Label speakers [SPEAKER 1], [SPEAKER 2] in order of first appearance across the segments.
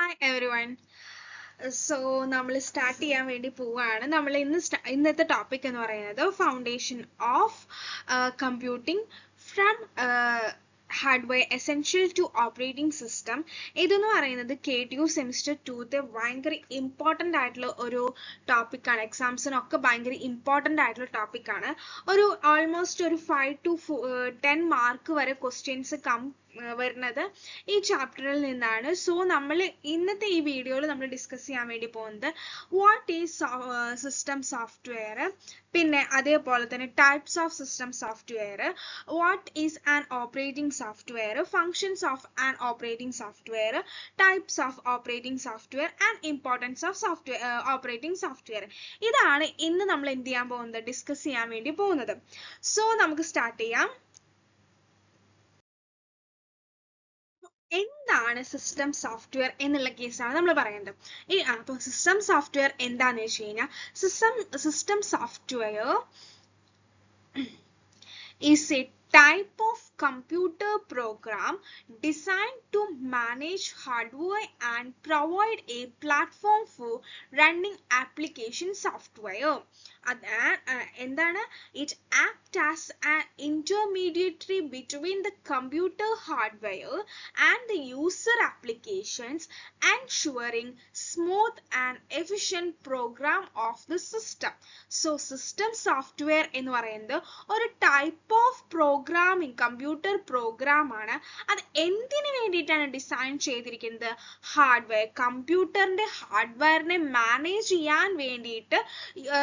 [SPEAKER 1] Hi everyone. So നമ്മൾ start ചെയ്യാൻ വേണ്ടി പോവാണ്. നമ്മൾ ഇന്നത്തെ ടോപ്പിക് എന്ന് പറയുന്നത് foundation of computing from hardware essential to operating system. ഇതെന്ന് പറയുന്നത് KTU സെമിസ്റ്റർ 2 ഭയങ്കര ഇമ്പോർട്ടൻ്റ് ആയിട്ടുള്ള ഒരു ടോപ്പിക്കാണ്. എക്സാംസിനൊക്കെ ഭയങ്കര ഇമ്പോർട്ടൻ്റ് ആയിട്ടുള്ള ടോപ്പിക്കാണ്. ഒരു ഓൾമോസ്റ്റ് ഒരു 5 to 10 മാർക്ക് വരെ ക്വസ്റ്റ്യൻസ് വരുന്നത് ഈ ചാപ്റ്ററിൽ നിന്നാണ്. സോ നമ്മൾ ഇന്നത്തെ ഈ വീഡിയോയിൽ നമ്മൾ ഡിസ്കസ് ചെയ്യാൻ വേണ്ടി പോകുന്നത് വാട്ട് ഈസ് സിസ്റ്റം സോഫ്റ്റ്വെയർ, പിന്നെ അതേപോലെ തന്നെ types of system software, what is an operating software, functions of an operating software, types of operating software and importance of operating software. ഇതാണ് ഇന്ന് നമ്മൾ എന്ത് ചെയ്യാൻ പോകുന്നത്, ഡിസ്കസ് ചെയ്യാൻ വേണ്ടി പോകുന്നത്. സോ നമുക്ക് സ്റ്റാർട്ട് ചെയ്യാം. എന്താണ് സിസ്റ്റം സോഫ്റ്റ്വെയർ എന്നുള്ള കേസാണ് നമ്മൾ പറയേണ്ടത്. അപ്പോൾ സിസ്റ്റം സോഫ്റ്റ്വെയർ എന്താണെന്ന് വെച്ച് കഴിഞ്ഞാൽ system software is a type of computer program designed to manage hardware and provide a platform for running application software. എന്താണ് it act as an intermediary between the computer hardware and the user applications, ensuring smooth and efficient program of the system. So system software എന്ന് പറയുന്നത് ഒരു type of programming computer program ആണ്. അത് എന്തിനു വേണ്ടിയിട്ടാണ് design ചെയ്തിരിക്കുന്നത്? Hardware, കമ്പ്യൂട്ടറിന്റെ ഹാർഡ്വെയറിനെ manage ചെയ്യാൻ വേണ്ടിയിട്ട്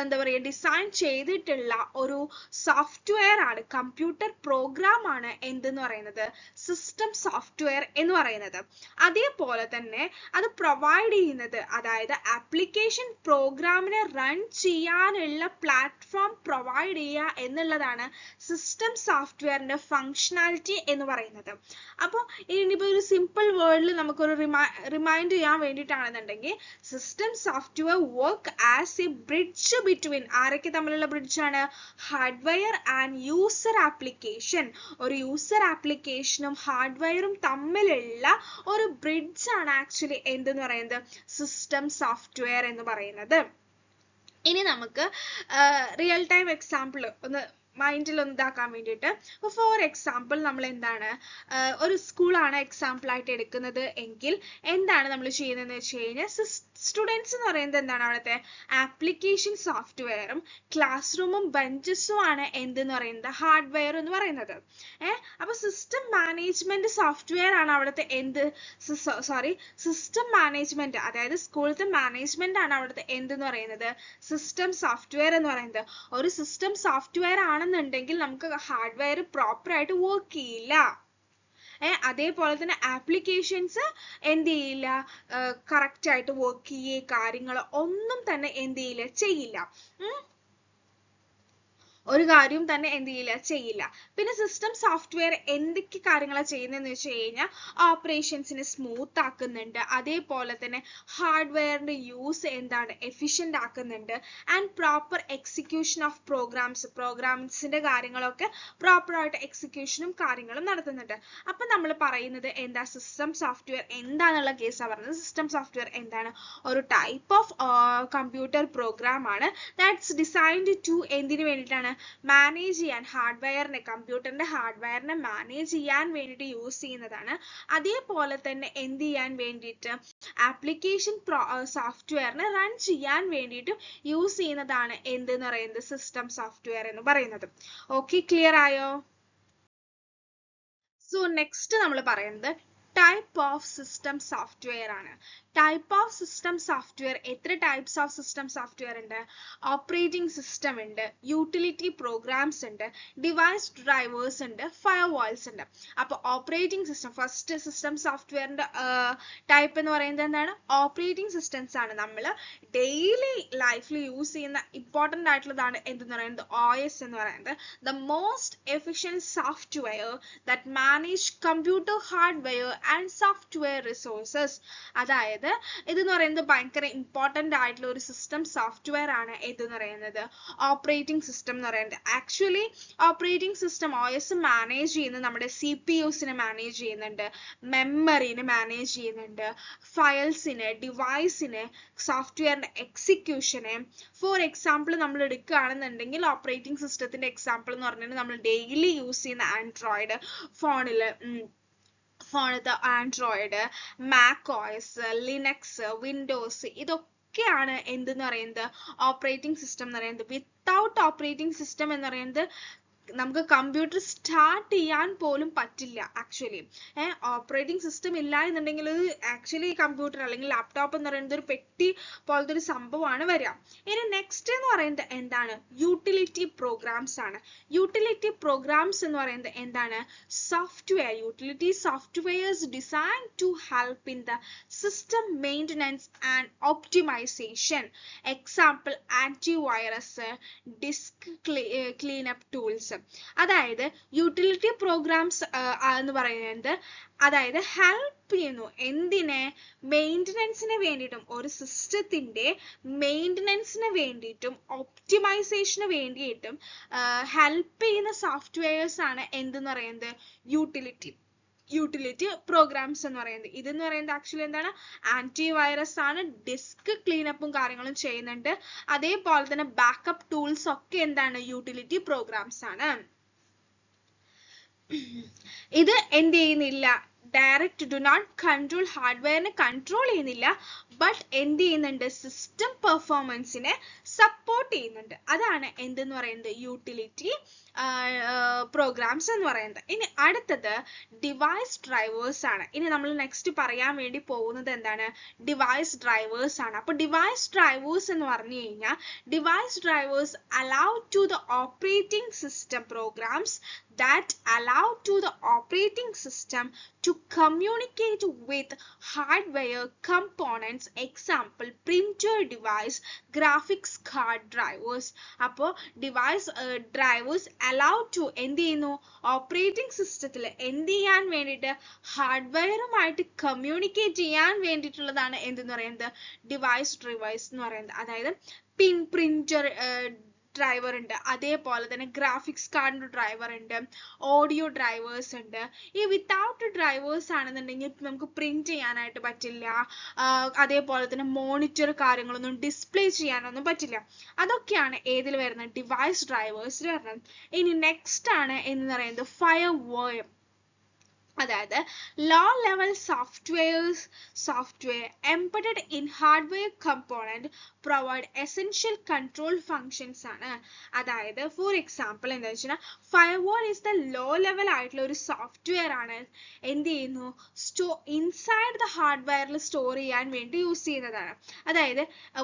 [SPEAKER 1] എന്താ പറയുക ഡിസൈൻ ചെയ്തിട്ടുള്ള ഒരു സോഫ്റ്റ്വെയർ ആണ്, കമ്പ്യൂട്ടർ പ്രോഗ്രാം ആണ് എന്തെന്ന് പറയുന്നത് സിസ്റ്റം സോഫ്റ്റ്വെയർ എന്ന് പറയുന്നത്. അതേപോലെ തന്നെ അത് പ്രൊവൈഡ് ചെയ്യുന്നത്, അതായത് ആപ്ലിക്കേഷൻ പ്രോഗ്രാമിനെ റൺ ചെയ്യാനുള്ള പ്ലാറ്റ്ഫോം പ്രൊവൈഡ് ചെയ്യുക എന്നുള്ളതാണ് സിസ്റ്റം സോഫ്റ്റ്വെയറിന്റെ ഫങ്ഷനാലിറ്റി എന്ന് പറയുന്നത്. അപ്പോൾ ഇനിയിപ്പോൾ ഒരു സിമ്പിൾ വേർഡിൽ നമുക്കൊരു റിമൈൻഡ് ചെയ്യാൻ വേണ്ടിയിട്ടാണെന്നുണ്ടെങ്കിൽ system software work as a bridge between, ആരൊക്കെ തമ്മിലുള്ള ബ്രിഡ്ജാണ്? Hardware and user application. ഒരു യൂസർ ആപ്ലിക്കേഷനും ഹാർഡ്വെയറും തമ്മിലുള്ള ഒരു ബ്രിഡ്ജാണ് ആക്ച്വലി എന്തെന്ന് പറയുന്നത് സിസ്റ്റം സോഫ്റ്റ്വെയർ എന്ന് പറയുന്നത്. ഇനി നമുക്ക് റിയൽ ടൈം എക്സാമ്പിൾ ഒന്ന് മൈൻഡിൽ ഒന്ന് ഇതാക്കാൻ വേണ്ടിയിട്ട്, ഫോർ എക്സാമ്പിൾ നമ്മൾ എന്താണ് ഒരു സ്കൂളാണ് എക്സാമ്പിൾ ആയിട്ട് എടുക്കുന്നത് എങ്കിൽ എന്താണ് നമ്മൾ ചെയ്യുന്നതെന്ന് വെച്ച് കഴിഞ്ഞാൽ സ്റ്റുഡൻസ് എന്ന് പറയുന്നത് എന്താണ് അവിടുത്തെ ആപ്ലിക്കേഷൻ സോഫ്റ്റ്വെയറും ക്ലാസ് റൂമും ബെഞ്ചസും ആണ് എന്തെന്ന് പറയുന്നത് ഹാർഡ്വെയർ എന്ന് പറയുന്നത്. അപ്പൊ സിസ്റ്റം മാനേജ്മെന്റ് സോഫ്റ്റ്വെയർ ആണ് അവിടുത്തെ സിസ്റ്റം മാനേജ്മെന്റ്, അതായത് സ്കൂളത്തെ മാനേജ്മെന്റ് ആണ് അവിടുത്തെ എന്തെന്ന് പറയുന്നത് സിസ്റ്റം സോഫ്റ്റ്വെയർ എന്ന് പറയുന്നത്. ഒരു സിസ്റ്റം സോഫ്റ്റ്വെയർ ആണെന്നുണ്ടെങ്കിൽ നമുക്ക് ഹാർഡ്വെയർ പ്രോപ്പർ ആയിട്ട് വർക്ക് ചെയ്യില്ല. അതേപോലെ തന്നെ ആപ്ലിക്കേഷൻസ് എന്ത് ചെയ്യില്ല, കറക്റ്റ് ആയിട്ട് വർക്ക് ചെയ്യേ കാര്യങ്ങൾ ഒന്നും തന്നെ എന്ത് ചെയ്യില്ല, ഒരു കാര്യവും തന്നെ എന്ത് ചെയ്യില്ല. പിന്നെ സിസ്റ്റം സോഫ്റ്റ്വെയർ എന്തൊക്കെ കാര്യങ്ങളാണ് ചെയ്യുന്നതെന്ന് വെച്ച് കഴിഞ്ഞാൽ ഓപ്പറേഷൻസിനെ സ്മൂത്ത് ആക്കുന്നുണ്ട്, അതേപോലെ തന്നെ ഹാർഡ്വെയറിന്റെ യൂസ് എന്താണ് എഫിഷ്യന്റ് ആക്കുന്നുണ്ട്, ആൻഡ് പ്രോപ്പർ എക്സിക്യൂഷൻ ഓഫ് പ്രോഗ്രാംസിന്റെ കാര്യങ്ങളൊക്കെ പ്രോപ്പർ ആയിട്ട് എക്സിക്യൂഷനും കാര്യങ്ങളും നടത്തുന്നുണ്ട്. അപ്പൊ നമ്മൾ പറയുന്നത് എന്താ, സിസ്റ്റം സോഫ്റ്റ്വെയർ എന്താണെന്നുള്ള കേസാണ് പറഞ്ഞത്. സിസ്റ്റം സോഫ്റ്റ്വെയർ എന്താണ്, ഒരു ടൈപ്പ് ഓഫ് കമ്പ്യൂട്ടർ പ്രോഗ്രാം ആണ് ദാറ്റ്സ് ഡിസൈൻഡ് ടു എന്തിനു വേണ്ടിയിട്ടാണ് മാനേജ് ചെയ്യാൻ, കമ്പ്യൂട്ടറിന്റെ ഹാർഡ്വെയറിനെ മാനേജ് ചെയ്യാൻ വേണ്ടിയിട്ട് യൂസ് ചെയ്യുന്നതാണ്. അതേപോലെ തന്നെ എന്ത് ചെയ്യാൻ വേണ്ടിയിട്ട് ആപ്ലിക്കേഷൻ സോഫ്റ്റ്വെയറിനെ റൺ ചെയ്യാൻ വേണ്ടിയിട്ട് യൂസ് ചെയ്യുന്നതാണ് എന്തെന്ന് പറയുന്നത് സിസ്റ്റം സോഫ്റ്റ്വെയർ എന്ന് പറയുന്നത്. ഓക്കെ, ക്ലിയർ ആയോ? സോ നെക്സ്റ്റ് നമ്മൾ പറയുന്നത് ടൈപ്പ് ഓഫ് സിസ്റ്റം സോഫ്റ്റ്വെയർ ആണ്. ടൈപ്പ് ഓഫ് സിസ്റ്റം സോഫ്റ്റ്വെയർ, എത്ര ടൈപ്സ് ഓഫ് സിസ്റ്റം സോഫ്റ്റ്വെയർ ഉണ്ട്? ഓപ്പറേറ്റിംഗ് സിസ്റ്റം ഉണ്ട്, യൂട്ടിലിറ്റി പ്രോഗ്രാംസ് ഉണ്ട്, ഡിവൈസ് ഡ്രൈവേഴ്സ് ഉണ്ട്, ഫയർവാൾസ് ഉണ്ട്. അപ്പോൾ ഓപ്പറേറ്റിംഗ് സിസ്റ്റം, ഫസ്റ്റ് സിസ്റ്റം സോഫ്റ്റ്വെയറിന്റെ ടൈപ്പ് എന്ന് പറയുന്നത് എന്താണ്? ഓപ്പറേറ്റിംഗ് സിസ്റ്റംസ് ആണ്. നമ്മൾ ഡെയിലി ലൈഫിൽ യൂസ് ചെയ്യുന്ന ഇമ്പോർട്ടൻ്റ് ആയിട്ടുള്ളതാണ് എന്തെന്ന് പറയുന്നത് OS എന്ന് പറയുന്നത്. The most efficient software that manage computer hardware and software resources. അതായത് ഇതെന്ന് പറയുന്നത് ഭയങ്കര ഇമ്പോർട്ടന്റ് ആയിട്ടുള്ള ഒരു സിസ്റ്റം സോഫ്റ്റ്വെയർ ആണ് ഇതെന്ന് പറയുന്നത് ഓപ്പറേറ്റിംഗ് സിസ്റ്റം എന്ന് പറയുന്നത്. Actually operating system OS manage ചെയ്യുന്നത് നമ്മുടെ CPUസിനെ മാനേജ് ചെയ്യുന്നുണ്ട്, മെമ്മറിനെ മാനേജ് ചെയ്യുന്നുണ്ട്, ഫയൽസിനെ, ഡിവൈസിനെ, സോഫ്റ്റ്വെയറിന്റെ എക്സിക്യൂഷനെ. ഫോർ എക്സാമ്പിൾ നമ്മൾ എടുക്കുകയാണെന്നുണ്ടെങ്കിൽ ഓപ്പറേറ്റിംഗ് സിസ്റ്റത്തിന്റെ എക്സാമ്പിൾ എന്ന് പറഞ്ഞാൽ നമ്മൾ ഡെയിലി യൂസ് ചെയ്യുന്ന ആൻഡ്രോയിഡ് ഫോണിലത്തെ Android, Mac OS, Linux, Windows, ഇതൊക്കെയാണ് എന്തെന്ന് പറയുന്നത് ഓപ്പറേറ്റിംഗ് സിസ്റ്റം എന്ന് പറയുന്നത്. വിത്തൗട്ട് ഓപ്പറേറ്റിംഗ് സിസ്റ്റം എന്ന് പറയുന്നത് നമുക്ക് കമ്പ്യൂട്ടർ സ്റ്റാർട്ട് ചെയ്യാൻ പോലും പറ്റില്ല. ആക്ച്വലി ഓപ്പറേറ്റിംഗ് സിസ്റ്റം ഇല്ല എന്നുണ്ടെങ്കിൽ ആക്ച്വലി കമ്പ്യൂട്ടർ അല്ലെങ്കിൽ ലാപ്ടോപ്പ് എന്ന് പറയുന്നത് ഒരു പെട്ടി പോലത്തെ ഒരു സംഭവമാണ് വരിക. ഇനി നെക്സ്റ്റ് എന്ന് പറയുന്നത് എന്താണ്? യൂട്ടിലിറ്റി പ്രോഗ്രാംസ് ആണ്. യൂട്ടിലിറ്റി പ്രോഗ്രാംസ് എന്ന് പറയുന്നത് എന്താണ്? Software, utility softwares design to help in the system maintenance and optimization. Example antivirus, disk cleanup tools. അതായത് യൂട്ടിലിറ്റി പ്രോഗ്രാംസ് എന്ന് പറയുന്നത് അതായത് ഹെൽപ്പ് ചെയ്യുന്നു എന്തിനെ? മെയിൻ്റനൻസിന് വേണ്ടിയിട്ടും, ഒരു സിസ്റ്റത്തിന്റെ മെയിൻ്റനൻസിന് വേണ്ടിയിട്ടും ഒപ്റ്റിമൈസേഷന് വേണ്ടിയിട്ടും ഹെൽപ്പ് ചെയ്യുന്ന സോഫ്റ്റ്വെയർസ് ആണ് എന്തെന്ന് പറയുന്നത്? യൂട്ടിലിറ്റി പ്രോഗ്രാംസ് എന്ന് പറയുന്നത്. ഇതെന്ന് പറയുന്നത് ആക്ച്വലി എന്താണ്? ആന്റിവൈറസ് ആണ്, ഡിസ്ക് ക്ലീനപ്പും കാര്യങ്ങളും ചെയ്യുന്നുണ്ട്. അതേപോലെ തന്നെ ബാക്കപ്പ് ടൂൾസ് ഒക്കെ എന്താണ്? യൂട്ടിലിറ്റി പ്രോഗ്രാംസ് ആണ്. ഇത് എന്ത് ചെയ്യുന്നില്ല? ഡയറക്റ്റ് ഡു നോട്ട് കൺട്രോൾ, ഹാർഡ്വെയറിനെ കൺട്രോൾ ചെയ്യുന്നില്ല, ബട്ട് എന്ത് ചെയ്യുന്നുണ്ട്? സിസ്റ്റം പെർഫോമൻസിനെ സപ്പോർട്ട് ചെയ്യുന്നുണ്ട്. അതാണ് എന്തെന്ന് പറയുന്നത്? യൂട്ടിലിറ്റി പ്രോഗ്രാംസ് എന്ന് പറയുന്നത്. ഇനി അടുത്തത് ഡിവൈസ് ഡ്രൈവേഴ്സ് ആണ്. ഇനി നമ്മൾ നെക്സ്റ്റ് പറയാൻ വേണ്ടി പോകുന്നത് എന്താണ്? ഡിവൈസ് ഡ്രൈവേഴ്സ് ആണ്. അപ്പോൾ ഡിവൈസ് ഡ്രൈവേഴ്സ് എന്ന് പറഞ്ഞു കഴിഞ്ഞാൽ device drivers allow to the operating system programs that allow to the operating system to communicate with hardware components. Example printer device, graphics card drivers. അപ്പോൾ ഡിവൈസ് ഡ്രൈവേഴ്സ് allow to എന്ത് ചെയ്യുന്നു? Operating സിസ്റ്റത്തിൽ എന്ത് ചെയ്യാൻ വേണ്ടിയിട്ട്? ഹാർഡ്വെയറുമായിട്ട് കമ്മ്യൂണിക്കേറ്റ് ചെയ്യാൻ വേണ്ടിയിട്ടുള്ളതാണ് എന്തെന്ന് പറയുന്നത്? ഡിവൈസ് ഡ്രൈവേഴ്സ് എന്ന് പറയുന്നത്. അതായത് പ്രിന്റർ ഡ്രൈവർ ഉണ്ട്, അതേപോലെ തന്നെ ഗ്രാഫിക്സ് കാർഡിന്റെ ഡ്രൈവർ ഉണ്ട്, ഓഡിയോ ഡ്രൈവേഴ്സ് ഉണ്ട്. ഈ വിത്തൗട്ട് ഡ്രൈവേഴ്സ് ആണെന്നുണ്ടെങ്കിൽ നമുക്ക് പ്രിന്റ് ചെയ്യാനായിട്ട് പറ്റില്ല, അതേപോലെ തന്നെ മോണിറ്റർ കാര്യങ്ങളൊന്നും ഡിസ്പ്ലേ ചെയ്യാനൊന്നും പറ്റില്ല. അതൊക്കെയാണ് ഏതിൽ വരുന്നത്? ഡിവൈസ് ഡ്രൈവേഴ്സിൽ വരുന്നത്. ഇനി നെക്സ്റ്റ് ആണ് എന്ന് പറയുന്നത് ഫയർവാൾ. അതായത് low level software embedded in hardware component provide essential control functions ആണ്. അതായത് ഫോർ എക്സാമ്പിൾ എന്താ വെച്ചാൽ firewall is the low level ആയിട്ടുള്ള ഒരു സോഫ്റ്റ്വെയർ ആണ്. എന്ത് ചെയ്യുന്നു? ഇൻസൈഡ് ദ ഹാർഡ്വെയറിൽ സ്റ്റോർ ചെയ്യാൻ വേണ്ടി യൂസ് ചെയ്യുന്നതാണ്. അതായത്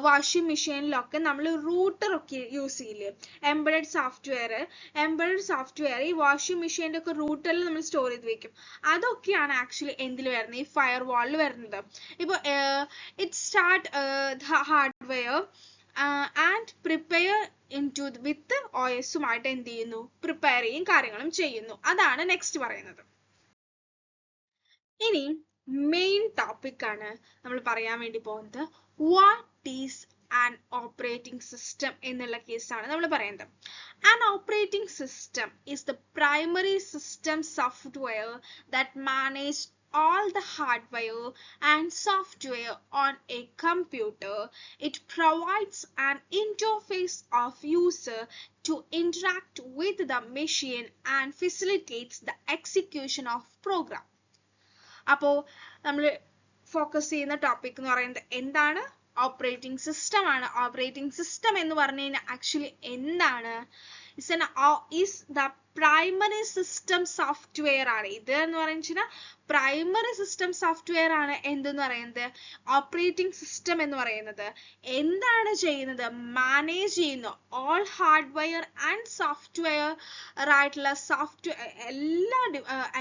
[SPEAKER 1] വാഷിംഗ് മെഷീനിലൊക്കെ നമ്മൾ റൂട്ടർ ഒക്കെ യൂസ് ചെയ്യില്ലേ? എംബഡഡ് സോഫ്റ്റ്വെയർ ഈ വാഷിംഗ് മെഷീൻ്റെ ഒക്കെ റൂട്ടറിൽ നമ്മൾ സ്റ്റോർ ചെയ്ത് വെക്കും. അതൊക്കെയാണ് ആക്ച്വലി എന്തിൽ വരുന്നത്? ഈ ഫയർ വാളിൽ വരുന്നത്. ഇപ്പോൾ it start hardware and prepare into with OSുമായിട്ട് എന്ത് ചെയ്യുന്നു? പ്രിപ്പയർ ചെയ്യും കാര്യങ്ങളും ചെയ്യുന്നു. അതാണ് നെക്സ്റ്റ് പറയുന്നത്. ഇനി മെയിൻ ടോപ്പിക് ആണ് നമ്മൾ പറയാൻ വേണ്ടി പോകുന്നത്. What is an operating system എന്നുള്ള കേസാണ് നമ്മൾ പറയുന്നത്. An operating system is the primary system software that manages all the hardware and software on a computer. It provides an interface of user to interact with the machine and facilitates the execution of program. അപ്പോൾ നമ്മൾ focus ചെയ്യുന്ന topic എന്ന് പറയുന്നത് എന്താണ്? Operating system ആണ്. Operating system എന്ന് പറഞ്ഞു കഴിഞ്ഞാൽ ആക്ച്വലി എന്താണ്? is the primary system software ആണ്. ഇത് എന്ന് പറയുന്നത് പ്രൈമറി സിസ്റ്റം സോഫ്റ്റ്വെയർ ആണ് എന്തെന്ന് പറയുന്നത്? ഓപ്പറേറ്റിംഗ് സിസ്റ്റം എന്ന് പറയുന്നത്. എന്താണ് ചെയ്യുന്നത്? മാനേജ് ചെയ്യുന്നു ഓൾ ഹാർഡ്വെയർ ആൻഡ് സോഫ്റ്റ്വെയർ ആയിട്ടുള്ള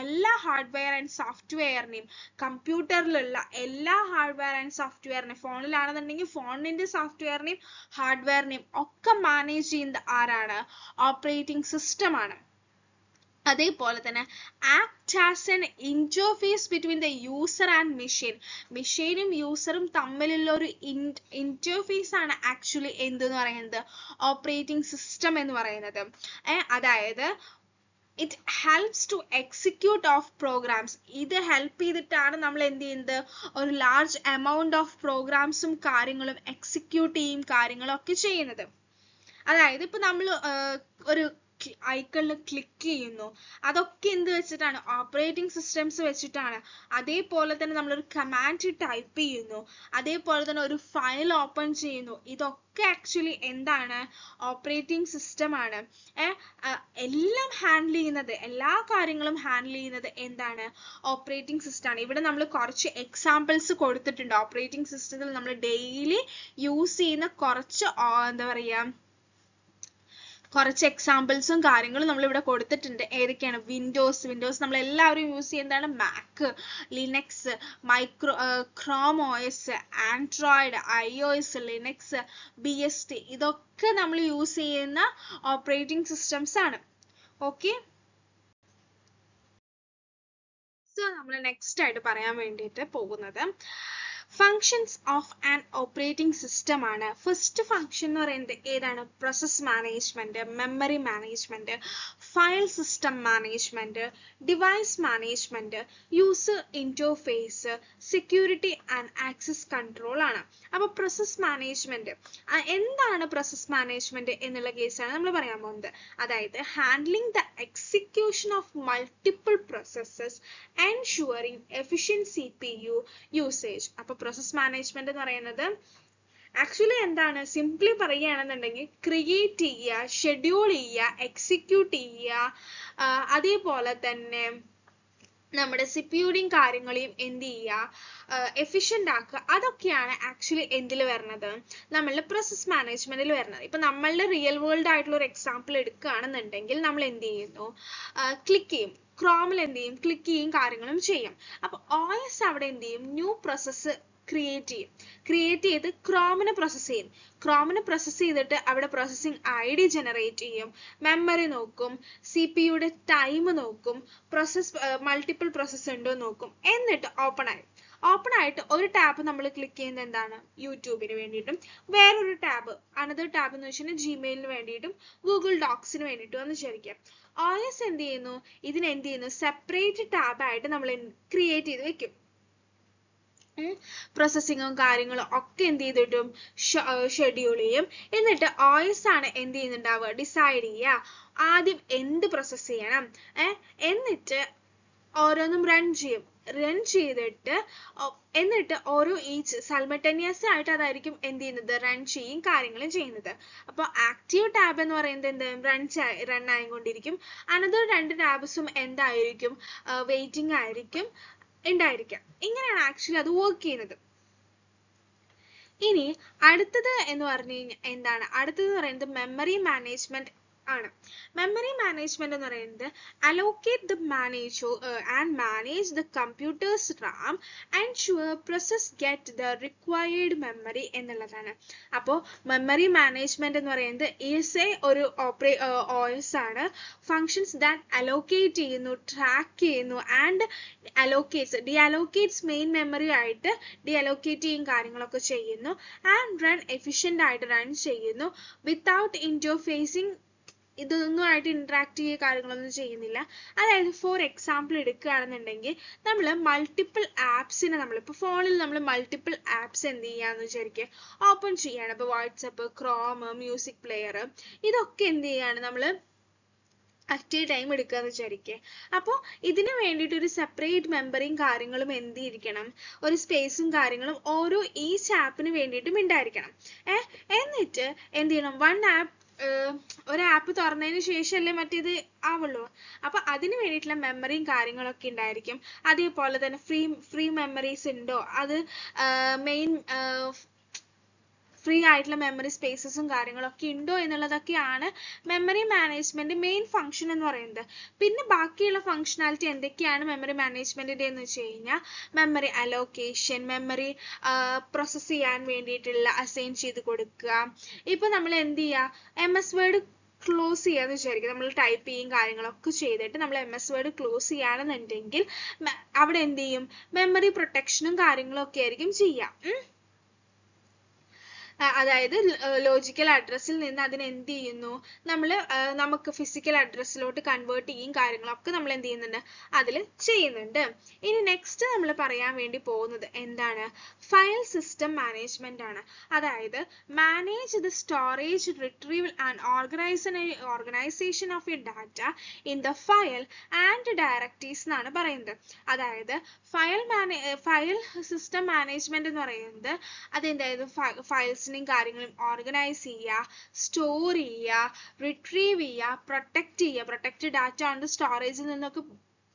[SPEAKER 1] എല്ലാ ഹാർഡ്വെയർ ആൻഡ് സോഫ്റ്റ്വെയറിനെയും, കമ്പ്യൂട്ടറിലുള്ള എല്ലാ ഹാർഡ്വെയർ ആൻഡ് സോഫ്റ്റ്വെയറിനെയും, ഫോണിലാണെന്നുണ്ടെങ്കിൽ ഫോണിന്റെ സോഫ്റ്റ്വെയറിനെയും ഹാർഡ്വെയറിനെയും ഒക്കെ മാനേജ് ചെയ്യുന്നത് ആരാണ്? ഓപ്പറേറ്റിംഗ് സിസ്റ്റം ആണ്. അതേപോലെ തന്നെ act as an interface between the user and machine. മെഷീനും യൂസറും തമ്മിലുള്ള ഒരു ഇന്റർഫേസ് ആണ് ആക്ച്വലി എന്തെന്ന് പറയുന്നത് ഓപ്പറേറ്റിംഗ് സിസ്റ്റം എന്ന് പറയുന്നത്. അതായത് it helps to execute of programs. ഇത് ഹെൽപ്പ് ചെയ്തിട്ടാണ് നമ്മൾ എന്ത് ചെയ്യുന്നത് ഒരു ലാർജ് എമൗണ്ട് ഓഫ് പ്രോഗ്രാംസും കാര്യങ്ങളും എക്സിക്യൂട്ട് ചെയ്യും കാര്യങ്ങളും ഒക്കെ ചെയ്യുന്നത്. അതായത് ഇപ്പൊ നമ്മൾ ഒരു ഐക്കണിൽ ക്ലിക്ക് ചെയ്യുന്നു, അതൊക്കെ എന്ത് വെച്ചിട്ടാണ് ഓപ്പറേറ്റിംഗ് സിസ്റ്റംസ് വെച്ചിട്ടാണ്. അതേപോലെ തന്നെ നമ്മളൊരു കമാൻഡ് ടൈപ്പ് ചെയ്യുന്നു, അതേപോലെ തന്നെ ഒരു ഫയൽ ഓപ്പൺ ചെയ്യുന്നു, ഇതൊക്കെ ആക്ച്വലി എന്താണ് ഓപ്പറേറ്റിംഗ് സിസ്റ്റം ആണ്. എല്ലാം ഹാൻഡിൽ ചെയ്യുന്നത്, എല്ലാ കാര്യങ്ങളും ഹാൻഡിൽ ചെയ്യുന്നത് എന്താണ് ഓപ്പറേറ്റിംഗ് സിസ്റ്റം ആണ്. ഇവിടെ നമ്മൾ കുറച്ച് എക്സാമ്പിൾസ് കൊടുത്തിട്ടുണ്ട്. ഓപ്പറേറ്റിംഗ് സിസ്റ്റത്തിൽ നമ്മൾ ഡെയിലി യൂസ് ചെയ്യുന്ന കുറച്ച് എന്താ പറയാ കുറച്ച് എക്സാമ്പിൾസും കാര്യങ്ങളും നമ്മൾ ഇവിടെ കൊടുത്തിട്ടുണ്ട്. ഏതൊക്കെയാണ്? വിൻഡോസ് നമ്മൾ എല്ലാവരും യൂസ് ചെയ്യുന്നതാണ്. Mac, Linux, Chrome OS, Android, iOS, Linux, BSD, ഇതൊക്കെ നമ്മൾ യൂസ് ചെയ്യുന്ന ഓപ്പറേറ്റിംഗ് സിസ്റ്റംസ് ആണ്. ഓക്കെ, സോ നമ്മൾ നെക്സ്റ്റ് ആയിട്ട് പറയാൻ വേണ്ടിയിട്ട് പോകുന്നത് functions of an operating system ആണ്. ഫസ്റ്റ് ഫങ്ഷൻ എന്ന് പറയുന്നത് ഏതാണ്? Process management, memory management, file system management, device management, user interface, security and access control ആണ്. അപ്പൊ പ്രോസസ് മാനേജ്മെന്റ് എന്താണ്? പ്രോസസ് മാനേജ്മെന്റ് എന്നുള്ള കേസാണ് നമ്മൾ പറയാൻ പോകുന്നത്. അതായത് handling the execution of multiple processes ensuring efficient CPU usage. അപ്പൊ പ്രോസസ് മാനേജ്മെന്റ് എന്ന് പറയുന്നത് ആക്ച്വലി എന്താണ്? സിംപ്ലി പറയുകയാണെന്നുണ്ടെങ്കിൽ ക്രിയേറ്റ് ചെയ്യുക, ഷെഡ്യൂൾ ചെയ്യുക, എക്സിക്യൂട്ട് ചെയ്യുക, അതേപോലെ തന്നെ നമ്മുടെ സിപിയുടെയും കാര്യങ്ങളെയും എന്ത് ചെയ്യുക എഫിഷ്യന്റ് ആക്കുക. അതൊക്കെയാണ് ആക്ച്വലി എന്തിൽ വരുന്നത്? നമ്മളുടെ പ്രോസസ് മാനേജ്മെന്റിൽ വരുന്നത്. ഇപ്പൊ നമ്മളുടെ റിയൽ വേൾഡ് ആയിട്ടുള്ള ഒരു എക്സാമ്പിൾ എടുക്കുകയാണെന്നുണ്ടെങ്കിൽ നമ്മൾ എന്ത് ചെയ്യുന്നു? ക്ലിക്ക് ചെയ്യും, ക്രോമിൽ എന്ത് ചെയ്യും? ക്ലിക്ക് ചെയ്യും, കാര്യങ്ങളും ചെയ്യും. അപ്പൊ OS അവിടെ എന്ത് ചെയ്യും? ന്യൂ പ്രോസസ്സ് ക്രിയേറ്റ് ചെയ്ത് ക്രോമിനെ പ്രോസസ് ചെയ്യും. ക്രോമിനെ പ്രോസസ് ചെയ്തിട്ട് അവിടെ പ്രോസസ്സിംഗ് ID ജനറേറ്റ് ചെയ്യും, മെമ്മറി നോക്കും, CPU ടൈം നോക്കും, മൾട്ടിപ്പിൾ പ്രോസസ് ഉണ്ടോ നോക്കും, എന്നിട്ട് ഓപ്പൺ ആയിട്ട് ഒരു ടാബ് നമ്മൾ ക്ലിക്ക് ചെയ്യുന്നത് എന്താണ്? യൂട്യൂബിന് വേണ്ടിയിട്ടും, വേറൊരു ടാബ് അനദർ ടാബ് എന്ന് വെച്ചാൽ ജിമെയിലിന് വേണ്ടിയിട്ടും ഗൂഗിൾ ഡോക്സിന് വേണ്ടിയിട്ടും എന്ന് വിചാരിക്കാം. OS എന്ത് ചെയ്യുന്നു? ഇതിന് എന്ത് ചെയ്യുന്നു? സെപ്പറേറ്റ് ടാബായിട്ട് നമ്മൾ ക്രിയേറ്റ് ചെയ്ത് വെക്കും. പ്രോസസ്സിങ്ങും കാര്യങ്ങളും ഒക്കെ എന്ത് ചെയ്തിട്ടും ഷെഡ്യൂൾ ചെയ്യും. എന്നിട്ട് OS ആണ് എന്ത് ചെയ്യുന്നുണ്ടാവുക? ഡിസൈഡ് ചെയ്യുക ആദ്യം എന്ത് പ്രോസസ് ചെയ്യണം. എന്നിട്ട് ഓരോന്നും റൺ ചെയ്തിട്ട് എന്നിട്ട് ഓരോ സൈമൾട്ടേനിയസ് ആയിട്ട് അതായിരിക്കും എന്ത് ചെയ്യുന്നത്? റൺ ചെയ്യും, കാര്യങ്ങളും ചെയ്യുന്നത്. അപ്പോൾ ആക്റ്റീവ് ടാബ് എന്ന് പറയുന്നത് എന്ത്? റൺ ആയിക്കൊണ്ടിരിക്കും. അനദർ 2 ടാബ്സും എന്തായിരിക്കും? വെയിറ്റിംഗ് ആയിരിക്കും ഉണ്ടായിരിക്കാം. ഇങ്ങനെയാണ് ആക്ച്വലി അത് വർക്ക് ചെയ്യുന്നത്. ഇനി അടുത്തത് എന്ന് പറഞ്ഞു കഴിഞ്ഞാൽ എന്താണ്? അടുത്തത് പറയുന്നത് മെമ്മറി മാനേജ്മെന്റ് ആണ്. മെമ്മറി മാനേജ്മെന്റ് എന്ന് പറയുന്നത് allocate the manage the computer's RAM, ensure process get the required memory എന്നുള്ളതാണ്. അപ്പോൾ മെമ്മറി മാനേജ്മെന്റ് എന്ന് പറയുന്നത് ഒരു OS ആണ്. ഫങ്ഷൻസ് ദാറ്റ് allocate ചെയ്യുന്നു, ട്രാക്ക് ചെയ്യുന്നു, ആൻഡ് deallocates മെയിൻ മെമ്മറി ആയിട്ട് deallocate ചെയ്യും, കാര്യങ്ങളൊക്കെ ചെയ്യുന്നു, ആൻഡ് റൺ എഫിഷ്യന്റ് ആയിട്ട് റൺ ചെയ്യുന്നു വിത്തൗട്ട് ഇന്റർഫേസിങ്. ഇതൊന്നുമായിട്ട് ഇന്ററാക്ട് ചെയ്യുക, കാര്യങ്ങളൊന്നും ചെയ്യുന്നില്ല. അതായത് ഫോർ എക്സാമ്പിൾ എടുക്കുകയാണെന്നുണ്ടെങ്കിൽ നമ്മൾ മൾട്ടിപ്പിൾ ആപ്സിനെ നമ്മളിപ്പോൾ ഫോണിൽ നമ്മൾ മൾട്ടിപ്പിൾ ആപ്സ് എന്ത് ചെയ്യാന്ന് വിചാരിക്കുക? ഓപ്പൺ ചെയ്യാണ്. ഇപ്പോൾ വാട്സപ്പ്, ക്രോം, മ്യൂസിക് പ്ലെയർ, ഇതൊക്കെ എന്ത് ചെയ്യാണ്? നമ്മൾ അറ്റ് ടൈം എടുക്കുക എന്ന് വിചാരിക്കുക. അപ്പോൾ ഇതിന് വേണ്ടിയിട്ട് ഒരു സെപ്പറേറ്റ് മെമ്മറിയും കാര്യങ്ങളും എന്ത് ഇരിക്കണം? ഒരു സ്പേസും കാര്യങ്ങളും ഓരോ ഈച്ച് ആപ്പിന് വേണ്ടിയിട്ടും ഉണ്ടായിരിക്കണം. എന്നിട്ട് എന്ത് ചെയ്യണം? ഒരു ആപ്പ് തുറന്നതിന് ശേഷമല്ലേ മറ്റേത് ആവുള്ളൂ. അപ്പൊ അതിന് വേണ്ടിയിട്ടുള്ള മെമ്മറിയും കാര്യങ്ങളൊക്കെ ഉണ്ടായിരിക്കും. അതേപോലെ തന്നെ ഫ്രീ മെമ്മറീസ് ഉണ്ടോ, അത് മെയിൻ ഫ്രീ ആയിട്ടുള്ള മെമ്മറി സ്പേസസും കാര്യങ്ങളൊക്കെ ഉണ്ടോ എന്നുള്ളതൊക്കെയാണ് മെമ്മറി മാനേജ്മെന്റ് മെയിൻ ഫംഗ്ഷൻ എന്ന് പറയുന്നത്. പിന്നെ ബാക്കിയുള്ള ഫംഗ്ഷനാലിറ്റി എന്തൊക്കെയാണ് മെമ്മറി മാനേജ്മെന്റിന്റെ എന്ന് വെച്ച് കഴിഞ്ഞാൽ മെമ്മറി അലോക്കേഷൻ, മെമ്മറി പ്രോസസ് ചെയ്യാൻ വേണ്ടിയിട്ടുള്ള അസൈൻ ചെയ്ത് കൊടുക്കുക. ഇപ്പൊ നമ്മൾ എന്ത് ചെയ്യുക? MS Word ക്ലോസ് ചെയ്യാന്ന് വിചാരിക്കും. നമ്മൾ ടൈപ്പ് ചെയ്യും കാര്യങ്ങളൊക്കെ ചെയ്തിട്ട് നമ്മൾ MS Word ക്ലോസ് ചെയ്യുകയാണെന്നുണ്ടെങ്കിൽ അവിടെ എന്ത് ചെയ്യും, മെമ്മറി പ്രൊട്ടക്ഷനും കാര്യങ്ങളും ഒക്കെ ആയിരിക്കും ചെയ്യാം. അതായത് ലോജിക്കൽ അഡ്രസ്സിൽ നിന്ന് അതിനെ എന്ത് ചെയ്യുന്നു, നമ്മൾ നമുക്ക് ഫിസിക്കൽ അഡ്രസ്സിലോട്ട് കൺവേർട്ട് ചെയ്യും കാര്യങ്ങളൊക്കെ നമ്മൾ എന്ത് ചെയ്യുന്നുണ്ട്, അതിൽ ചെയ്യുന്നുണ്ട്. ഇനി നെക്സ്റ്റ് നമ്മൾ പറയാൻ വേണ്ടി പോകുന്നത് എന്താണ്, ഫയൽ സിസ്റ്റം മാനേജ്മെന്റ് ആണ്. അതായത് manage the storage, retrieval and organization of your data in the file and directories എന്നാണ് പറയുന്നത്. അതായത് ഫയൽ സിസ്റ്റം മാനേജ്മെന്റ് എന്ന് പറയുന്നത് അതെന്തായത് ഫയൽസിനെയും കാര്യങ്ങളും ഓർഗനൈസ് ചെയ്യുക, സ്റ്റോർ ചെയ്യുക, റിട്രീവ് ചെയ്യുക, പ്രൊട്ടക്ട് ഡാറ്റ ഉണ്ട് സ്റ്റോറേജിൽ നിന്നൊക്കെ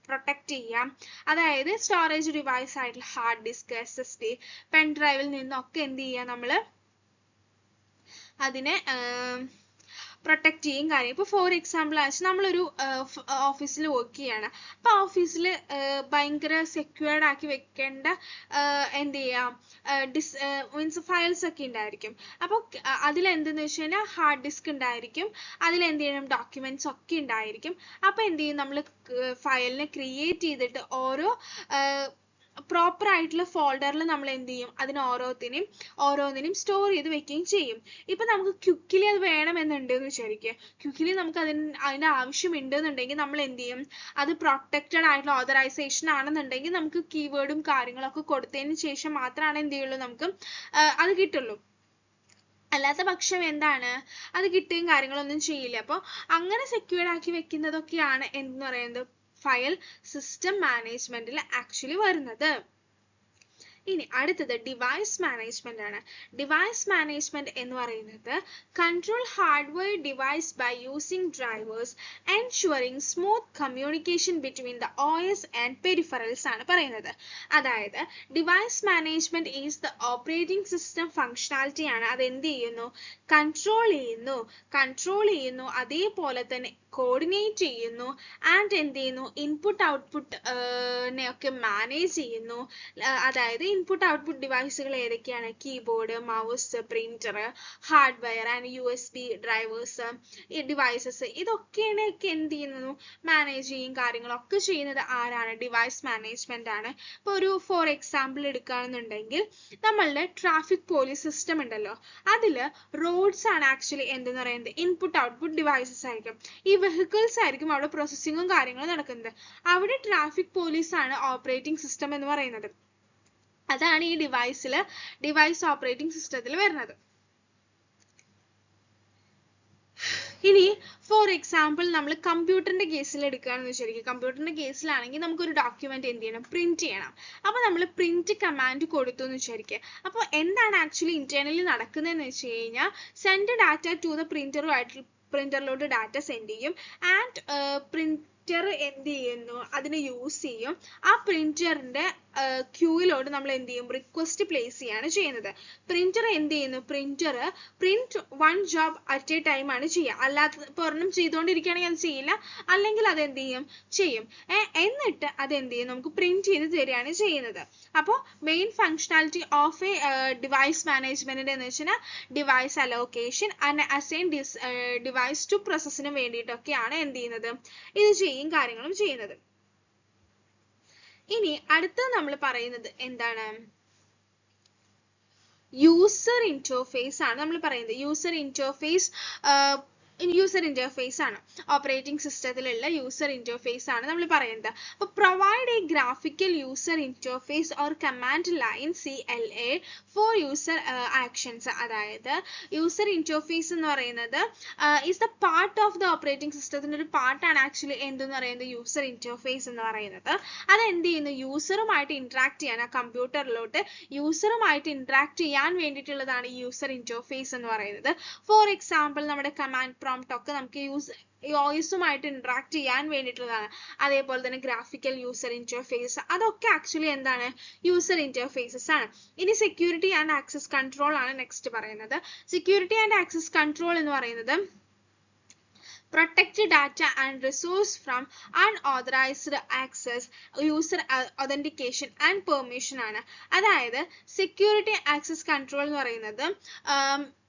[SPEAKER 1] പ്രൊട്ടക്ട് ചെയ്യാം. അതായത് സ്റ്റോറേജ് ഡിവൈസ് ആയിട്ടുള്ള ഹാർഡ് ഡിസ്ക്, SSD, പെൻ ഡ്രൈവിൽ നിന്നൊക്കെ എന്ത് ചെയ്യുക, നമ്മൾ അതിനെ പ്രൊട്ടക്ട് ചെയ്യും കാര്യം. ഇപ്പോൾ ഫോർ എക്സാമ്പിൾ ആണെന്ന് വെച്ചാൽ നമ്മളൊരു ഓഫീസിൽ വർക്ക് ചെയ്യാണ്. അപ്പോൾ ഓഫീസിൽ ഭയങ്കര സെക്യൂർഡ് ആക്കി വെക്കേണ്ട എന്ത് ചെയ്യാം, മീൻസ് ഫയൽസ് ഒക്കെ ഉണ്ടായിരിക്കും. അപ്പോൾ അതിലെന്തെന്ന് വെച്ച് കഴിഞ്ഞാൽ ഹാർഡ് ഡിസ്ക് ഉണ്ടായിരിക്കും, അതിലെന്ത് ചെയ്യണം, ഡോക്യുമെന്റ്സ് ഒക്കെ ഉണ്ടായിരിക്കും. അപ്പോൾ എന്ത് ചെയ്യും, നമ്മൾ ഫയലിനെ ക്രിയേറ്റ് ചെയ്തിട്ട് ഓരോ പ്രോപ്പർ ആയിട്ടുള്ള ഫോൾഡറിൽ നമ്മൾ എന്ത് ചെയ്യും, അതിന് ഓരോന്നിനും സ്റ്റോർ ചെയ്ത് വെക്കുകയും ചെയ്യും. ഇപ്പൊ നമുക്ക് ക്വിക്കിലി അത് വേണമെന്നുണ്ട് എന്ന് വിചാരിക്കുക, ക്വിക്കിലി നമുക്ക് അതിന്റെ ആവശ്യമുണ്ട് എന്നുണ്ടെങ്കിൽ നമ്മൾ എന്ത് ചെയ്യും, അത് പ്രൊട്ടക്റ്റഡ് ആയിട്ടുള്ള ഓതറൈസേഷൻ ആണെന്നുണ്ടെങ്കിൽ നമുക്ക് കീവേഡും കാര്യങ്ങളൊക്കെ കൊടുത്തതിന് ശേഷം മാത്രമാണ് എന്ത് ചെയ്യുള്ളൂ, നമുക്ക് അത് കിട്ടുള്ളൂ. അല്ലാത്ത പക്ഷം എന്താണ്, അത് കിട്ടുകയും കാര്യങ്ങളൊന്നും ചെയ്യില്ല. അപ്പോൾ അങ്ങനെ സെക്യൂർഡ് ആക്കി വെക്കുന്നതൊക്കെയാണ് എന്ന് പറയുന്നത് ഫയൽ സിസ്റ്റം മാനേജ്മെന്റിൽ ആക്ച്വലി വരുന്നത്. ഇനി അടുത്തത് ഡിവൈസ് മാനേജ്മെന്റ് ആണ്. ഡിവൈസ് മാനേജ്മെന്റ് എന്ന് പറയുന്നത് control hardware device by using drivers ensuring smooth communication between the OS and peripherals ആണ് പറയുന്നത്. അതായത് device management is the operating system functionality ആണ്. അത് എന്ത് ചെയ്യുന്നു, കൺട്രോൾ ചെയ്യുന്നു, അതേപോലെ തന്നെ കോർഡിനേറ്റ് ചെയ്യുന്നു, ആൻഡ് എന്ത് ചെയ്യുന്നു, ഇൻപുട്ട് ഔട്ട്പുട്ട് ഒക്കെ മാനേജ് ചെയ്യുന്നു. അതായത് ഇൻപുട്ട് ഔട്ട്പുട്ട് ഡിവൈസുകൾ ഏതൊക്കെയാണ്, keyboard, mouse, printer, hardware and USB drivers, ഈ ഡിവൈസസ് ഇതൊക്കെയാണ് എന്ത് ചെയ്യുന്നു, മാനേജ് ചെയ്യും കാര്യങ്ങളൊക്കെ ചെയ്യുന്നത് ആരാണ്, ഡിവൈസ് മാനേജ്മെന്റ് ആണ്. ഇപ്പൊ ഒരു ഫോർ എക്സാമ്പിൾ എടുക്കുകയാണെന്നുണ്ടെങ്കിൽ നമ്മളുടെ ട്രാഫിക് പോലീസ് സിസ്റ്റം ഉണ്ടല്ലോ, അതില് റോഡ്സ് ആണ് ആക്ച്വലി എന്തെന്ന് പറയുന്നത് ഇൻപുട്ട് ഔട്ട്പുട്ട് ഡിവൈസസ് ആയിരിക്കും. ഈ വെഹിക്കിൾസ് ആയിരിക്കും അവിടെ പ്രോസസ്സിങ്ങും കാര്യങ്ങളും നടക്കുന്നത്. അവിടെ ട്രാഫിക് പോലീസ് ആണ് ഓപ്പറേറ്റിംഗ് സിസ്റ്റം എന്ന് പറയുന്നത്. അതാണ് ഈ ഡിവൈസ് ഓപ്പറേറ്റിംഗ് സിസ്റ്റത്തിൽ വരുന്നത്. ഇനി ഫോർ എക്സാമ്പിൾ നമ്മൾ കമ്പ്യൂട്ടറിന്റെ കേസിൽ എടുക്കുകയാണെന്ന് വിചാരിക്കുക. കമ്പ്യൂട്ടറിന്റെ കേസിലാണെങ്കിൽ നമുക്കൊരു ഡോക്യുമെന്റ് എന്ത് ചെയ്യണം, പ്രിന്റ് ചെയ്യണം. അപ്പോൾ നമ്മൾ പ്രിന്റ് കമാൻഡ് കൊടുത്തു എന്ന് വിചാരിക്കുക. അപ്പോൾ എന്താണ് ആക്ച്വലി ഇന്റേണലി നടക്കുന്നതെന്ന് വെച്ച് കഴിഞ്ഞാൽ സെൻഡ് ഡാറ്റ ടു ദ പ്രിന്ററിലോട്ട് ഡാറ്റ സെൻഡ് ചെയ്യും, ആൻഡ് പ്രിന്റർ എന്ത് ചെയ്യുന്നു, അതിനെ യൂസ് ചെയ്യും. ആ പ്രിന്ററിന്റെ ക്യൂയിലോട്ട് നമ്മൾ എന്ത് ചെയ്യും, റിക്വസ്റ്റ് പ്ലേസ് ചെയ്യാണ് ചെയ്യുന്നത്. പ്രിന്റർ എന്ത് ചെയ്യുന്നു, print one job at A time ആണ് ചെയ്യുക. അല്ലാത്ത ഇപ്പോൾ ഒരെണ്ണം ചെയ്തുകൊണ്ടിരിക്കുകയാണെങ്കിൽ അത് ചെയ്യില്ല, അല്ലെങ്കിൽ അത് എന്ത് ചെയ്യും എന്നിട്ട് അത് എന്ത് ചെയ്യും, നമുക്ക് പ്രിന്റ് ചെയ്ത് തരികയാണ് ചെയ്യുന്നത്. അപ്പോൾ main functionality of a device management എന്ന് വെച്ചാൽ device allocation and assign device to പ്രോസസ്സിന് വേണ്ടിയിട്ടൊക്കെയാണ് എന്ത് ചെയ്യുന്നത്, ഇത് ചെയ്യും കാര്യങ്ങളും ചെയ്യുന്നത്. ഇനി അടുത്തത് നമ്മൾ പറയുന്നത് എന്താണ്, യൂസർ ഇന്റർഫേസ് ആണ് നമ്മൾ പറയുന്നത്. യൂസർ ഇന്റർഫേസ് ആണ് ഓപ്പറേറ്റിംഗ് സിസ്റ്റത്തിലുള്ള യൂസർ ഇന്റർഫേസ് ആണ് നമ്മൾ പറയുന്നത്. അപ്പോൾ provide a graphical user interface or command line CLA for user actions. അതായത് യൂസർ ഇന്റർഫേസ് എന്ന് പറയുന്നത് is the part of the operating സിസ്റ്റത്തിന്റെ ഒരു പാർട്ടാണ് ആക്ച്വലി എന്തെന്ന് പറയുന്നത് യൂസർ ഇന്റർഫേസ് എന്ന് പറയുന്നത്. അത് എന്ത് ചെയ്യുന്നു, യൂസറുമായിട്ട് ഇന്ററാക്ട് ചെയ്യാൻ, ആ കമ്പ്യൂട്ടറിലോട്ട് യൂസറുമായിട്ട് ഇന്ററാക്ട് ചെയ്യാൻ വേണ്ടിയിട്ടുള്ളതാണ് യൂസർ ഇന്റർഫേസ് എന്ന് പറയുന്നത്. ഫോർ എക്സാമ്പിൾ നമ്മുടെ കമാൻഡ് പ്രോംപ്റ്റ് ഒക്കെ നമുക്ക് OS-ഉമായിട്ട് ഇന്ററാക്ട് ചെയ്യാൻ വേണ്ടിയിട്ടുള്ളതാണ്. അതേപോലെ തന്നെ ഗ്രാഫിക്കൽ യൂസർ ഇന്റർഫേസ്, അതൊക്കെ ആക്ച്വലി എന്താണ്, യൂസർ ഇന്റർഫേസസ് ആണ്. ഇനി സെക്യൂരിറ്റി ആൻഡ് ആക്സസ് കൺട്രോൾ ആണ് നെക്സ്റ്റ് പറയുന്നത്. സെക്യൂരിറ്റി ആൻഡ് ആക്സസ് കൺട്രോൾ എന്ന് പറയുന്നത് protect data and resource from unauthorized access, user authentication and permission ആണ്. അതായത് സെക്യൂരിറ്റി ആക്സസ് കൺട്രോൾ എന്ന് പറയുന്നത്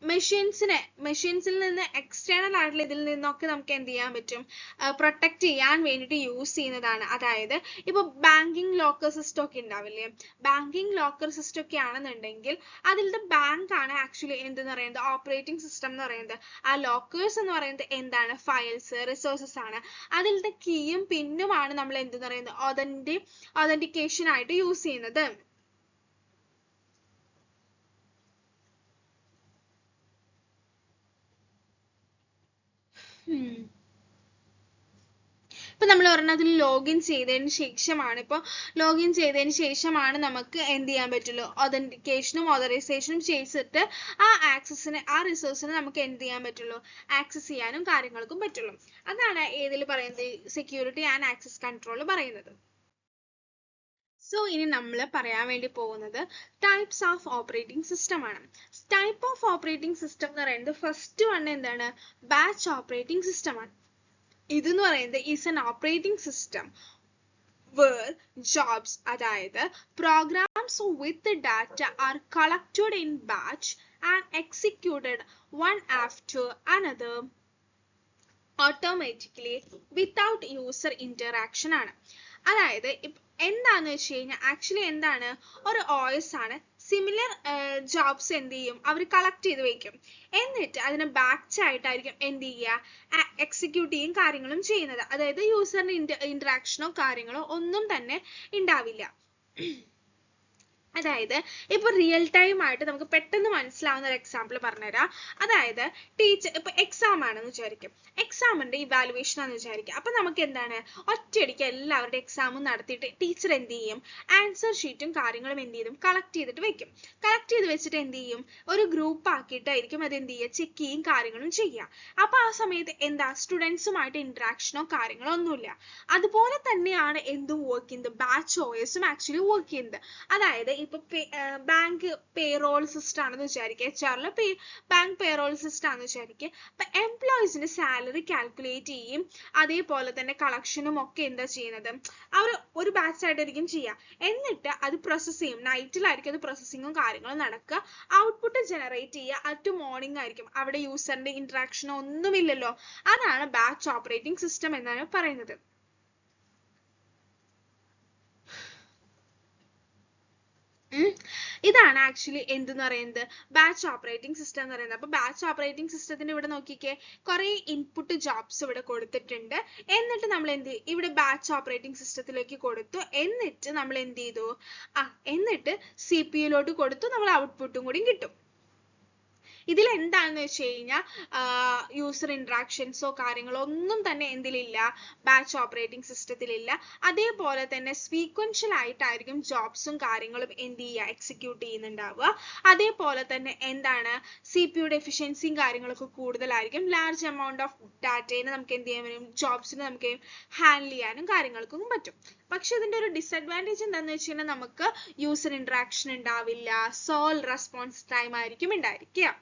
[SPEAKER 1] മെഷീൻസിൽ നിന്ന് എക്സ്റ്റേണൽ ആയിട്ടുള്ള ഇതിൽ നിന്നൊക്കെ നമുക്ക് എന്ത് ചെയ്യാൻ പറ്റും, പ്രൊട്ടക്ട് ചെയ്യാൻ വേണ്ടിയിട്ട് യൂസ് ചെയ്യുന്നതാണ്. അതായത് ഇപ്പൊ ബാങ്കിങ് ലോക്കർ സിസ്റ്റം ഒക്കെ ഉണ്ടാവില്ലേ, ബാങ്കിങ് ലോക്കർ സിസ്റ്റം ഒക്കെ ആണെന്നുണ്ടെങ്കിൽ അതിലത്തെ ബാങ്ക് ആണ് ആക്ച്വലി എന്തെന്ന് പറയുന്നത് ഓപ്പറേറ്റിംഗ് സിസ്റ്റം എന്ന് പറയുന്നത്. ആ ലോക്കേഴ്സ് എന്ന് പറയുന്നത് എന്താണ്, ഫയൽസ് റിസോഴ്സസ് ആണ്. അതിലത്തെ കീയും പിന്നുമാണ് നമ്മൾ എന്തെന്ന് പറയുന്നത് ഒതന്റിക്കേഷൻ ആയിട്ട് യൂസ് ചെയ്യുന്നത്. ഇപ്പൊ നമ്മൾ ഒരെണ്ണത്തിൽ ലോഗിൻ ചെയ്തതിന് ശേഷമാണ് നമുക്ക് എന്ത് ചെയ്യാൻ പറ്റുള്ളൂ, ഒതന്റിക്കേഷനും ഓതറൈസേഷനും ചെയ്തിട്ട് ആ റിസോഴ്സിനെ നമുക്ക് എന്ത് ചെയ്യാൻ പറ്റുള്ളൂ, ആക്സസ് ചെയ്യാനും കാര്യങ്ങൾക്കും പറ്റുള്ളൂ. അതാണ് ഏതിൽ പറയുന്നത്, സെക്യൂരിറ്റി ആൻഡ് ആക്സസ് കൺട്രോൾ പറയുന്നത്. സോ ഇനി നമ്മൾ പറയാൻ വേണ്ടി പോകുന്നത് ടൈപ്സ് ഓഫ് ഓപ്പറേറ്റിംഗ് സിസ്റ്റം ആണ്. ടൈപ്പ് ഓഫ് ഓപ്പറേറ്റിംഗ് സിസ്റ്റം എന്ന് പറയുന്നത് ഫസ്റ്റ് വൺ എന്താണ്, ബാച്ച് ഓപ്പറേറ്റിംഗ് സിസ്റ്റം ആണ്. ഇതെന്ന് പറയുന്നത് is an operating system where jobs, അതായത് programs with the data are collected in batch and executed one after another automatically without user interaction ആണ്. അതായത് എന്താന്ന് വെച്ച് കഴിഞ്ഞാൽ ആക്ച്വലി എന്താണ്, ഒരു OS ആണ്, സിമിലർ ജോബ്സ് എന്ത് ചെയ്യും, അവർ കളക്ട് ചെയ്ത് വെക്കും, എന്നിട്ട് അതിന് ബാച്ച് ആയിട്ടായിരിക്കും എന്ത് ചെയ്യുക, എക്സിക്യൂട്ട് ചെയ്യും കാര്യങ്ങളും ചെയ്യുന്നത്. അതായത് യൂസറിന്റെ ഇന്ററാക്ഷനോ കാര്യങ്ങളോ ഒന്നും തന്നെ ഉണ്ടാവില്ല. അതായത് ഇപ്പൊ റിയൽ ടൈം ആയിട്ട് നമുക്ക് പെട്ടെന്ന് മനസ്സിലാവുന്ന ഒരു എക്സാമ്പിൾ പറഞ്ഞുതരാം. അതായത് ടീച്ചർ ഇപ്പൊ എക്സാം ആണെന്ന് വിചാരിക്കും, എക്സാമിന്റെ ഇവാലുവേഷൻ ആണെന്ന് വിചാരിക്കും. അപ്പൊ നമുക്ക് എന്താണ്, ഒറ്റയടിക്ക് എല്ലാവരുടെ എക്സാമും നടത്തിയിട്ട് ടീച്ചർ എന്ത് ചെയ്യും, ആൻസർ ഷീറ്റും കാര്യങ്ങളും എന്ത് ചെയ്യും, കളക്ട് ചെയ്തിട്ട് വെക്കും. കളക്ട് ചെയ്ത് വെച്ചിട്ട് എന്ത് ചെയ്യും, ഒരു ഗ്രൂപ്പ് ആക്കിയിട്ടായിരിക്കും അത് എന്ത് ചെയ്യുക, ചെക്ക് ചെയ്യും കാര്യങ്ങളും ചെയ്യുക. അപ്പൊ ആ സമയത്ത് എന്താ, സ്റ്റുഡൻസുമായിട്ട് ഇന്ററാക്ഷനോ കാര്യങ്ങളോ ഒന്നുമില്ല. അതുപോലെ തന്നെയാണ് എന്തും വർക്ക് ചെയ്യുന്നത്, ബാച്ച് OSും ആക്ച്വലി വർക്ക് ചെയ്യുന്നത്. അതായത് ഇപ്പൊ ബാങ്ക് പേറോൾ സിസ്റ്റം ആണെന്ന് വിചാരിക്കുക, HR ബാങ്ക് പേറോൾ സിസ്റ്റം ആണെന്ന് വിചാരിക്കുക. അപ്പൊ എംപ്ലോയീസിന്റെ സാലറി കാൽക്കുലേറ്റ് ചെയ്യും, അതേപോലെ തന്നെ കളക്ഷനും ഒക്കെ എന്താ ചെയ്യുന്നത്, അവർ ഒരു ബാച്ച് ആയിട്ടായിരിക്കും ചെയ്യുക. എന്നിട്ട് അത് പ്രോസസ് ചെയ്യും, നൈറ്റിലായിരിക്കും അത് പ്രോസസ്സിങ്ങും കാര്യങ്ങളും നടക്കുക. ഔട്ട്പുട്ട് ജനറേറ്റ് ചെയ്യുക അറ്റ് മോർണിംഗ് ആയിരിക്കും. അവിടെ യൂസറിന്റെ ഇന്ററാക്ഷനോ ഒന്നുമില്ലല്ലോ. അതാണ് ബാച്ച് ഓപ്പറേറ്റിംഗ് സിസ്റ്റം എന്നാണ് പറയുന്നത്. ഇതാണ് ആക്ച്വലി എന്തെന്ന് പറയുന്നത്, ബാച്ച് ഓപ്പറേറ്റിംഗ് സിസ്റ്റം എന്ന് പറയുന്നത്. അപ്പൊ ബാച്ച് ഓപ്പറേറ്റിംഗ് സിസ്റ്റത്തിന് ഇവിടെ നോക്കിക്കേ, കുറെ ഇൻപുട്ട് ജോബ്സ് ഇവിടെ കൊടുത്തിട്ടുണ്ട്. എന്നിട്ട് നമ്മൾ എന്ത് ചെയ്യും, ഇവിടെ ബാച്ച് ഓപ്പറേറ്റിംഗ് സിസ്റ്റത്തിലേക്ക് കൊടുത്തു. എന്നിട്ട് നമ്മൾ എന്ത് ചെയ്തു, എന്നിട്ട് CPU കൊടുത്തു, നമ്മൾ ഔട്ട്പുട്ടും കൂടി കിട്ടും. ഇതിൽ എന്താണെന്ന് വെച്ച് കഴിഞ്ഞാൽ യൂസർ ഇന്ററാക്ഷൻസോ കാര്യങ്ങളോ ഒന്നും തന്നെ എന്തിലില്ല, ബാച്ച് ഓപ്പറേറ്റിംഗ് സിസ്റ്റത്തിലില്ല. അതേപോലെ തന്നെ സീക്വൻഷ്യൽ ആയിട്ടായിരിക്കും ജോബ്സും കാര്യങ്ങളും എന്ത് ചെയ്യുക, എക്സിക്യൂട്ട് ചെയ്യുന്നുണ്ടാവുക. അതേപോലെ തന്നെ എന്താണ്, CPU-യുടെ എഫിഷ്യൻസിയും കാര്യങ്ങളൊക്കെ കൂടുതലായിരിക്കും. ലാർജ് എമൗണ്ട് ഓഫ് ഡാറ്റേനെ നമുക്ക് എന്ത് ചെയ്യാൻ പറ്റും, ജോബ്സിന് നമുക്ക് ഹാൻഡിൽ ചെയ്യാനും കാര്യങ്ങൾക്കും പറ്റും. പക്ഷെ ഇതിന്റെ ഒരു ഡിസഡ്വാൻറ്റേജ് എന്താണെന്ന് വെച്ച് കഴിഞ്ഞാൽ നമുക്ക് യൂസർ ഇന്ററാക്ഷൻ ഉണ്ടാവില്ല, സോൾ റെസ്പോൺസ് ടൈം ആയിരിക്കും ഉണ്ടായിരിക്കുക.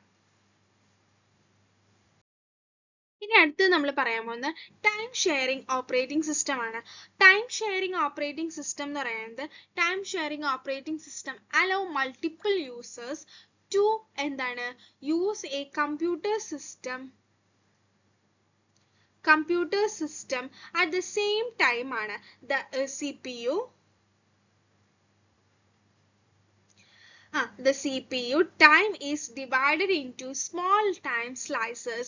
[SPEAKER 1] ഇനി അടുത്ത് നമ്മൾ പറയാൻ പോകുന്ന ടൈം ഷെയറിംഗ് ഓപ്പറേറ്റിംഗ് സിസ്റ്റം ആണ്. ടൈം ഷെയറിംഗ് ഓപ്പറേറ്റിംഗ് സിസ്റ്റം എന്ന് പറയുന്നത്, time sharing operating system allow multiple users to എന്താണ്, use a computer system at the same time ആണ്. The CPU time is divided into small time slices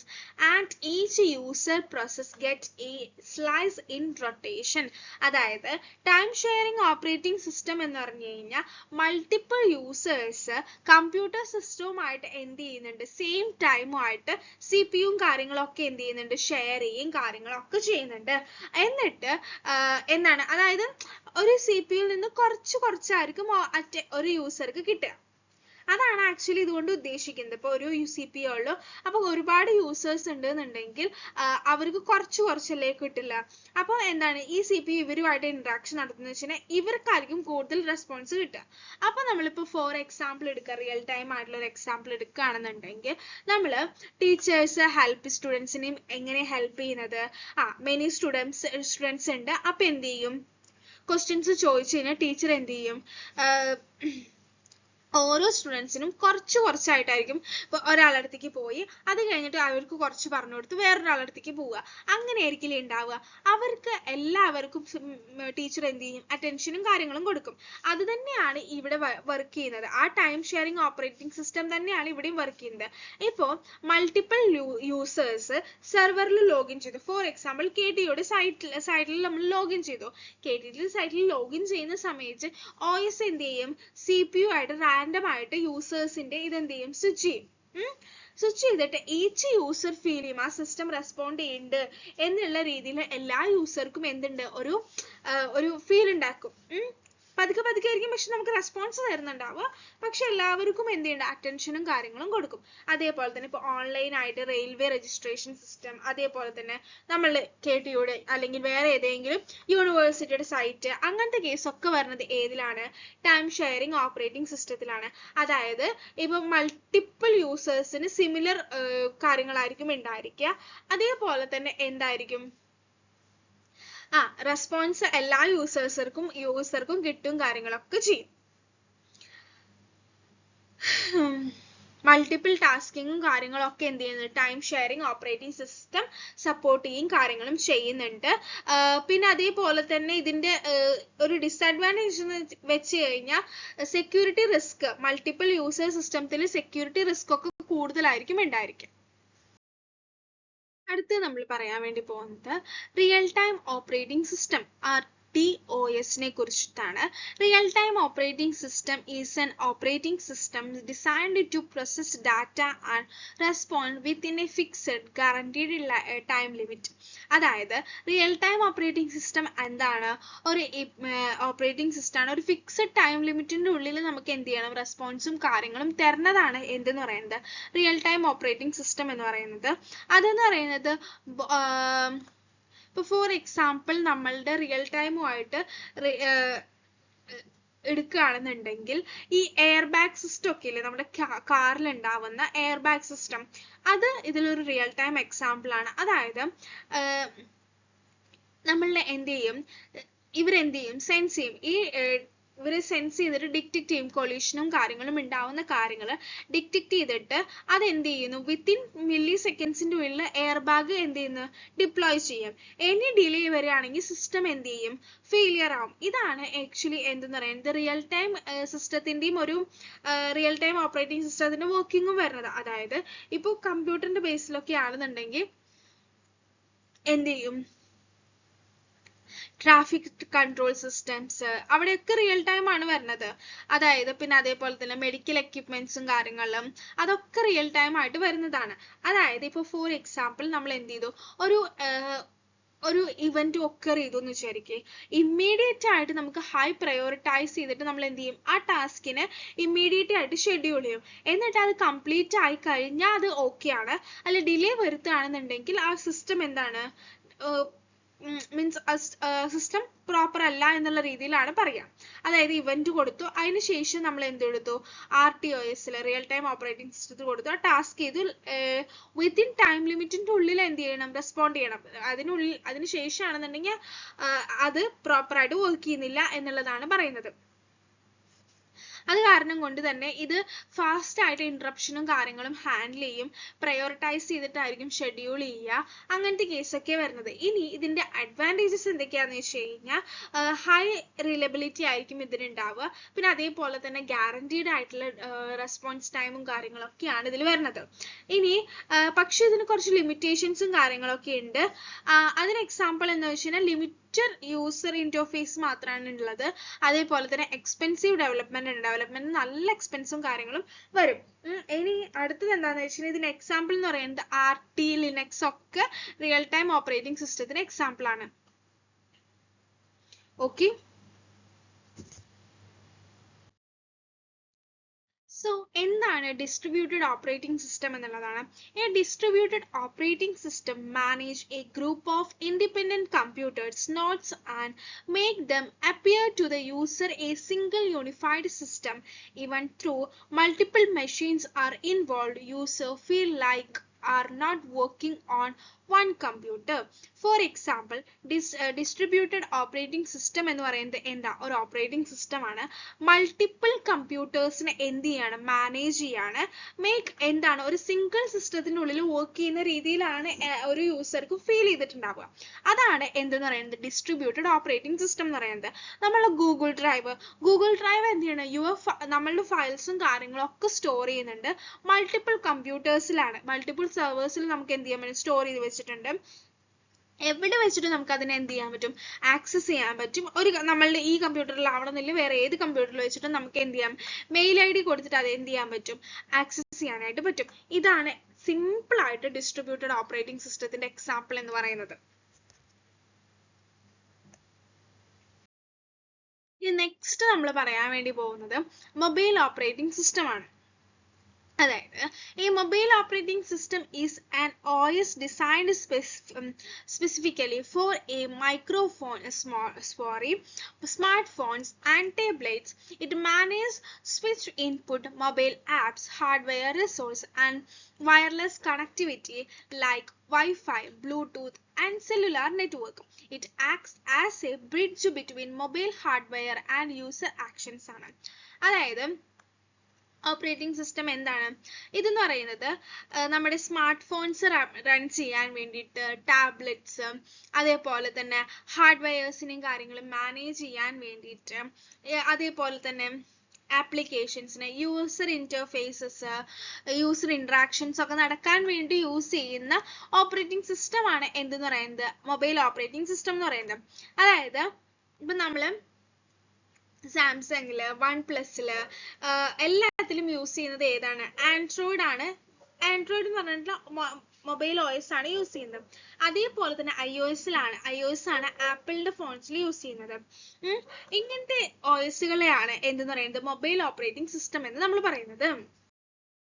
[SPEAKER 1] and each user process gets a slice in rotation. അതായത് time sharing operating system എന്ന് പറഞ്ഞു കഴിഞ്ഞാൽ multiple users computer സിസ്റ്റവുമായിട്ട് എന്ത് ചെയ്യുന്നുണ്ട്, same ടൈമുമായിട്ട് CPU കാര്യങ്ങളൊക്കെ എന്ത് ചെയ്യുന്നുണ്ട്, ഷെയർ ചെയ്യും കാര്യങ്ങളൊക്കെ ചെയ്യുന്നുണ്ട്. എന്നിട്ട് എന്താണ്, അതായത് ഒരു CPU-യിൽ നിന്ന് കുറച്ചായിരിക്കും ഒരു യൂസർക്ക് കിട്ടുക. അതാണ് ആക്ച്വലി ഇതുകൊണ്ട് ഉദ്ദേശിക്കുന്നത്. ഇപ്പൊ ഒരു CPU ഉള്ളൂ, അപ്പൊ ഒരുപാട് യൂസേഴ്സ് ഉണ്ടെന്നുണ്ടെങ്കിൽ അവർക്ക് കുറച്ചല്ലേ കിട്ടില്ല. അപ്പൊ എന്താണ്, ഈ CPU ഇവരുമായിട്ട് ഇന്ററാക്ഷൻ നടത്തുന്നത് വെച്ചാൽ ഇവർക്കായിരിക്കും കൂടുതൽ റെസ്പോൺസ് കിട്ടുക. അപ്പൊ നമ്മളിപ്പോ ഫോർ എക്സാമ്പിൾ എടുക്കുക, റിയൽ ടൈം ആയിട്ടുള്ള ഒരു എക്സാമ്പിൾ എടുക്കുകയാണെന്നുണ്ടെങ്കിൽ നമ്മള് ടീച്ചേഴ്സ് സ്റ്റുഡൻസിനെയും എങ്ങനെ ഹെൽപ്പ് ചെയ്യുന്നത്, മെനി സ്റ്റുഡൻസ് ഉണ്ട്. അപ്പൊ എന്ത് ചെയ്യും, ക്വസ്റ്റ്യൻസ് ചോദിച്ചു കഴിഞ്ഞാൽ ടീച്ചർ എന്ത് ചെയ്യും, ഓരോ സ്റ്റുഡൻസിനും കുറച്ചായിട്ടായിരിക്കും. ഇപ്പോൾ ഒരാളടുത്തേക്ക് പോയി അത് കഴിഞ്ഞിട്ട് അവർക്ക് കുറച്ച് പറഞ്ഞു കൊടുത്ത് വേറൊരാളടുത്തേക്ക് പോവുക, അങ്ങനെയായിരിക്കില്ലേ ഉണ്ടാവുക. അവർക്ക് എല്ലാവർക്കും ടീച്ചർ എന്ത് ചെയ്യും, അറ്റൻഷനും കാര്യങ്ങളും കൊടുക്കും. അത് തന്നെയാണ് ഇവിടെ വർക്ക് ചെയ്യുന്നത്. ആ ടൈം ഷെയറിംഗ് ഓപ്പറേറ്റിംഗ് സിസ്റ്റം തന്നെയാണ് ഇവിടെയും വർക്ക് ചെയ്യുന്നത്. ഇപ്പോൾ മൾട്ടിപ്പിൾ യൂസേഴ്സ് സെർവറിൽ ലോഗിൻ ചെയ്തു. ഫോർ എക്സാമ്പിൾ KTയുടെ സൈറ്റിൽ നമ്മൾ ലോഗിൻ ചെയ്തു. KTയുടെ സൈറ്റിൽ ലോഗിൻ ചെയ്യുന്ന സമയത്ത് OS എന്ത് ചെയ്യും, CPU ആയിട്ട് റാൻഡം ആയിട്ട് യൂസേഴ്സിന്റെ ഇതെന്ത് ചെയ്യും, സ്വിച്ച് ചെയ്യും. സ്വിച്ച് ചെയ്തിട്ട് ഈച്ച് യൂസർ ഫീൽ ചെയ്യും ആ സിസ്റ്റം റെസ്പോണ്ട് ചെയ്യുന്നുണ്ട് എന്നുള്ള രീതിയിൽ എല്ലാ യൂസർക്കും എന്തുണ്ട്, ഒരു ഫീൽ ഉണ്ടാക്കും. പതുക്കെ ആയിരിക്കും, പക്ഷെ നമുക്ക് റെസ്പോൺസ് തരുന്നുണ്ടാവുക. പക്ഷെ എല്ലാവർക്കും എന്ത് ചെയ്യണ്ട, അറ്റൻഷനും കാര്യങ്ങളും കൊടുക്കും. അതേപോലെ തന്നെ ഇപ്പോൾ ഓൺലൈൻ ആയിട്ട് റെയിൽവേ രജിസ്ട്രേഷൻ സിസ്റ്റം, അതേപോലെ തന്നെ നമ്മൾ KTയുടെ അല്ലെങ്കിൽ വേറെ ഏതെങ്കിലും യൂണിവേഴ്സിറ്റിയുടെ സൈറ്റ്, അങ്ങനത്തെ കേസൊക്കെ വരുന്നത് ഏതിലാണ്, ടൈം ഷെയറിംഗ് ഓപ്പറേറ്റിംഗ് സിസ്റ്റത്തിലാണ്. അതായത് ഇപ്പൊ മൾട്ടിപ്പിൾ യൂസേഴ്സിന് സിമിലർ കാര്യങ്ങളായിരിക്കും ഉണ്ടായിരിക്കുക. അതേപോലെ തന്നെ എന്തായിരിക്കും, റെസ്പോൺസ് എല്ലാ യൂസർക്കും കിട്ടും, കാര്യങ്ങളൊക്കെ ചെയ്യും. മൾട്ടിപ്പിൾ ടാസ്കിങ്ങും കാര്യങ്ങളൊക്കെ എന്ത് ചെയ്യുന്നുണ്ട്, time sharing operating system support ചെയ്യും കാര്യങ്ങളും ചെയ്യുന്നുണ്ട്. പിന്നെ അതേപോലെ തന്നെ ഇതിന്റെ ഒരു ഡിസഡ്വാൻറ്റേജ് എന്ന് വെച്ച് കഴിഞ്ഞാൽ സെക്യൂരിറ്റി റിസ്ക്, മൾട്ടിപ്പിൾ യൂസർ സിസ്റ്റത്തിൽ സെക്യൂരിറ്റി റിസ്ക് ഒക്കെ കൂടുതലായിരിക്കും ഉണ്ടായിരിക്കും. അടുത്ത് നമ്മൾ പറയാൻ വേണ്ടി പോകുന്നത് real time operating system RTOS നെ കുറിച്ചിട്ടാണ്. Real time operating system is an operating system designed to process data and respond within a fixed guaranteed time limit. അതായത് റിയൽ ടൈം ഓപ്പറേറ്റിംഗ് സിസ്റ്റം എന്താണ്, ഒരു ഓപ്പറേറ്റിംഗ് സിസ്റ്റം ആണ്. ഒരു fixed time ലിമിറ്റിന്റെ ഉള്ളിൽ നമുക്ക് എന്ത് ചെയ്യണം, റെസ്പോൺസും കാര്യങ്ങളും തരുന്നതാണ് എന്തെന്ന് പറയുന്നത്, റിയൽ ടൈം ഓപ്പറേറ്റിംഗ് സിസ്റ്റം എന്ന് പറയുന്നത്. അതെന്ന് പറയുന്നത് ഇപ്പൊ ഫോർ എക്സാമ്പിൾ നമ്മളുടെ റിയൽ ടൈമുമായിട്ട് എടുക്കുകയാണെന്നുണ്ടെങ്കിൽ ഈ എയർ ബാഗ് സിസ്റ്റം ഒക്കെ ഇല്ലേ, നമ്മുടെ കാറിൽ ഉണ്ടാവുന്ന എയർ ബാഗ് സിസ്റ്റം, അത് ഇതിലൊരു റിയൽ ടൈം എക്സാമ്പിൾ ആണ്. അതായത് നമ്മളുടെ എന്ത് ചെയ്യും, ഇവരെന്ത് ചെയ്യും, സെൻസ് ചെയ്യും. ഇവര് സെൻസ് ചെയ്തിട്ട് ഡിറ്റക്ട് ചെയ്യും, കൊളീഷനും കാര്യങ്ങളും ഉണ്ടാവുന്ന കാര്യങ്ങൾ ഡിറ്റക്ട് ചെയ്തിട്ട് അതെന്ത് ചെയ്യുന്നു, വിത്തിൻ മില്ലി സെക്കൻഡ്സിന്റെ ഉള്ളിൽ എയർ ബാഗ് എന്ത് ചെയ്യുന്നു, ഡിപ്ലോയ് ചെയ്യും. എനി ഡിലേ വരികയാണെങ്കിൽ സിസ്റ്റം എന്ത് ചെയ്യും, ഫെയിലിയർ ആവും. ഇതാണ് ആക്ച്വലി എന്തെന്ന് പറയുന്നത് റിയൽ ടൈം സിസ്റ്റത്തിന്റെയും ഒരു റിയൽ ടൈം ഓപ്പറേറ്റിംഗ് സിസ്റ്റത്തിന്റെ വർക്കിങ്ങും വരുന്നത്. അതായത് ഇപ്പോൾ കമ്പ്യൂട്ടറിന്റെ ബേസിലൊക്കെ ആണെന്നുണ്ടെങ്കിൽ എന്ത് ചെയ്യും, ട്രാഫിക് കൺട്രോൾ സിസ്റ്റംസ് അവിടെയൊക്കെ റിയൽ ടൈം ആണ് വരുന്നത്. അതായത് പിന്നെ അതേപോലെ തന്നെ മെഡിക്കൽ എക്യുപ്മെന്റ്സും കാര്യങ്ങളും അതൊക്കെ റിയൽ ടൈം ആയിട്ട് വരുന്നതാണ്. അതായത് ഇപ്പോൾ ഫോർ എക്സാമ്പിൾ നമ്മൾ എന്ത് ചെയ്തു, ഒരു ഇവന്റ് ഒക്കർ ചെയ്തു എന്ന് വിചാരിക്കേ, ഇമ്മീഡിയറ്റ് ആയിട്ട് നമുക്ക് ഹൈ പ്രയോറിറ്റൈസ് ചെയ്തിട്ട് നമ്മൾ എന്ത് ചെയ്യും, ആ ടാസ്കിനെ ഇമ്മീഡിയറ്റ് ആയിട്ട് ഷെഡ്യൂൾ ചെയ്യും. എന്നിട്ട് അത് കംപ്ലീറ്റ് ആയി കഴിഞ്ഞാൽ അത് ഓക്കെ ആണ്. അല്ല ഡിലേ വരുത്തുകയാണെന്നുണ്ടെങ്കിൽ ആ സിസ്റ്റം എന്താണ്, മീൻസ് സിസ്റ്റം പ്രോപ്പർ അല്ല എന്നുള്ള രീതിയിലാണ് പറയാം. അതായത് ഇവന്റ് കൊടുത്തു, അതിന് ശേഷം നമ്മൾ എന്തെടുത്തു, RTOS റിയൽ ടൈം ഓപ്പറേറ്റിംഗ് സിസ്റ്റത്തിൽ കൊടുത്തു, ആ ടാസ്ക് ചെയ്തു, വിത്തിൻ ടൈം ലിമിറ്റിന്റെ ഉള്ളിൽ എന്ത് ചെയ്യണം, റെസ്പോണ്ട് ചെയ്യണം. അതിന് ശേഷമാണെന്നുണ്ടെങ്കിൽ അത് പ്രോപ്പർ ആയിട്ട് വർക്ക് ചെയ്യുന്നില്ല എന്നുള്ളതാണ് പറയുന്നത്. അത് കാരണം കൊണ്ട് തന്നെ ഇത് ഫാസ്റ്റ് ആയിട്ട് ഇന്ററപ്ഷനും കാര്യങ്ങളും ഹാൻഡിൽ ചെയ്യും, പ്രയോറിറ്റൈസ് ചെയ്തിട്ടായിരിക്കും ഷെഡ്യൂൾ ചെയ്യുക, അങ്ങനത്തെ കേസൊക്കെ വരുന്നത്. ഇനി ഇതിന്റെ അഡ്വാൻറ്റേജസ് എന്തൊക്കെയാന്ന് വെച്ച് കഴിഞ്ഞാൽ ഹൈ റിലയബിലിറ്റി ആയിരിക്കും ഇതിനുണ്ടാവുക. പിന്നെ അതേപോലെ തന്നെ ഗ്യാരണ്ടീഡ് ആയിട്ടുള്ള റെസ്പോൺസ് ടൈമും കാര്യങ്ങളൊക്കെയാണ് ഇതിൽ വരുന്നത്. ഇനി പക്ഷെ ഇതിന് കുറച്ച് ലിമിറ്റേഷൻസും കാര്യങ്ങളൊക്കെ ഉണ്ട്. അതിന് എക്സാമ്പിൾ എന്ന് വെച്ച് കഴിഞ്ഞാൽ യൂസർ ഇന്റർഫേസ് മാത്രമാണ് ഉള്ളത്. അതേപോലെ തന്നെ എക്സ്പെൻസീവ് ഡെവലപ്മെന്റ് നല്ല എക്സ്പെൻസും കാര്യങ്ങളും വരും. ഇനി അടുത്തത് എന്താണെന്ന് വെച്ചാൽ ഇതിന് എക്സാമ്പിൾ എന്ന് പറയുന്നത് RT ലിനക്സ് ഒക്കെ റിയൽ ടൈം ഓപ്പറേറ്റിംഗ് സിസ്റ്റത്തിന് എക്സാമ്പിൾ ആണ്. ഓക്കെ, സോ എന്താണ് ഡിസ്ട്രിബ്യൂട്ടഡ് ഓപ്പറേറ്റിംഗ് സിസ്റ്റം എന്നുള്ളതാണ്. A distributed operating system manage A group of independent computers nodes and make them appear to the user a single unified system. Even though multiple machines are involved, user feel like are not working on one computer. For example, distributed operating system എന്ന് പറയുന്നത് എന്താ ഒരു operating system ആണ്. Multiple കമ്പ്യൂട്ടേഴ്സിനെ എന്ത് ചെയ്യാണ് manage ചെയ്യാണ്. എന്താണ് ഒരു സിംഗിൾ സിസ്റ്റത്തിനുള്ളിൽ വർക്ക് ചെയ്യുന്ന രീതിയിലാണ് ഒരു യൂസർക്ക് ഫീൽ ചെയ്തിട്ടുണ്ടാവുക. അതാണ് എന്തെന്ന് പറയുന്നത് ഡിസ്ട്രിബ്യൂട്ടഡ് ഓപ്പറേറ്റിംഗ് സിസ്റ്റം എന്ന് പറയുന്നത്. നമ്മളെ ഗൂഗിൾ ഡ്രൈവ് എന്ത് ചെയ്യണം നമ്മളുടെ ഫയൽസും കാര്യങ്ങളും ഒക്കെ സ്റ്റോർ ചെയ്യുന്നുണ്ട്. മൾട്ടിപ്പിൾ കമ്പ്യൂട്ടേഴ്സിലാണ്, മൾട്ടിപ്പിൾ സെർവേഴ്സിൽ നമുക്ക് എന്ത് ചെയ്യാൻ പറ്റും സ്റ്റോർ ചെയ്ത് വെച്ചിട്ടുണ്ട്. എവിടെ വെച്ചിട്ട് നമുക്ക് അതിനെ എന്ത് ചെയ്യാൻ പറ്റും ആക്സസ് ചെയ്യാൻ പറ്റും. നമ്മളുടെ ഈ കമ്പ്യൂട്ടറിൽ ആവണമെന്നില്ല, വേറെ ഏത് കമ്പ്യൂട്ടറിൽ വെച്ചിട്ട് നമുക്ക് എന്ത് ചെയ്യാം മെയിൽ ID കൊടുത്തിട്ട് അത് എന്ത് ചെയ്യാൻ പറ്റും ആക്സസ് ചെയ്യാനായിട്ട് പറ്റും. ഇതാണ് സിമ്പിൾ ആയിട്ട് ഡിസ്ട്രിബ്യൂട്ടഡ് ഓപ്പറേറ്റിംഗ് സിസ്റ്റത്തിന്റെ എക്സാമ്പിൾ എന്ന് പറയുന്നത്. നെക്സ്റ്റ് നമ്മൾ പറയാൻ വേണ്ടി പോകുന്നത് മൊബൈൽ ഓപ്പറേറ്റിംഗ് സിസ്റ്റം ആണ്. അതായത് ഈ mobile operating system is an OS designed specifically for a smartphones and tablets. It manages switch input, mobile apps, hardware resource and wireless connectivity like Wi-Fi, Bluetooth and cellular network. It acts as a bridge between mobile hardware and user actions ആണ്. അതായത് operating system എന്താണ് ഇതെന്ന് പറയുന്നത് നമ്മുടെ smart phones run ചെയ്യാൻ വേണ്ടിയിട്ട് tablets അതേപോലെ തന്നെ ഹാർഡ്വെയർസിനെയും കാര്യങ്ങളും മാനേജ് ചെയ്യാൻ വേണ്ടിയിട്ട് അതേപോലെ തന്നെ ആപ്ലിക്കേഷൻസിന് യൂസർ ഇന്റർഫേസസ് യൂസർ ഇന്ററാക്ഷൻസ് ഒക്കെ നടക്കാൻ വേണ്ടി യൂസ് ചെയ്യുന്ന ഓപ്പറേറ്റിംഗ് സിസ്റ്റം ആണ് എന്തെന്ന് പറയുന്നത് മൊബൈൽ ഓപ്പറേറ്റിംഗ് സിസ്റ്റം എന്ന് പറയുന്നത്. അതായത് ഇപ്പൊ നമ്മള് സാംസങ്ങില് വൺപ്ലസില് എല്ലാത്തിലും യൂസ് ചെയ്യുന്നത് ഏതാണ് ആൻഡ്രോയിഡ് ആണ്. ആൻഡ്രോയിഡ് എന്ന് പറഞ്ഞിട്ടുള്ള മൊബൈൽ OS ആണ് യൂസ് ചെയ്യുന്നത്. അതേപോലെ തന്നെ iOS ആണ് ആപ്പിളിന്റെ ഫോൺസിൽ യൂസ് ചെയ്യുന്നത്. ഇങ്ങനത്തെ OSകളെയാണ് എന്തെന്ന് പറയുന്നത് മൊബൈൽ ഓപ്പറേറ്റിംഗ് സിസ്റ്റം എന്ന് നമ്മൾ പറയുന്നത്.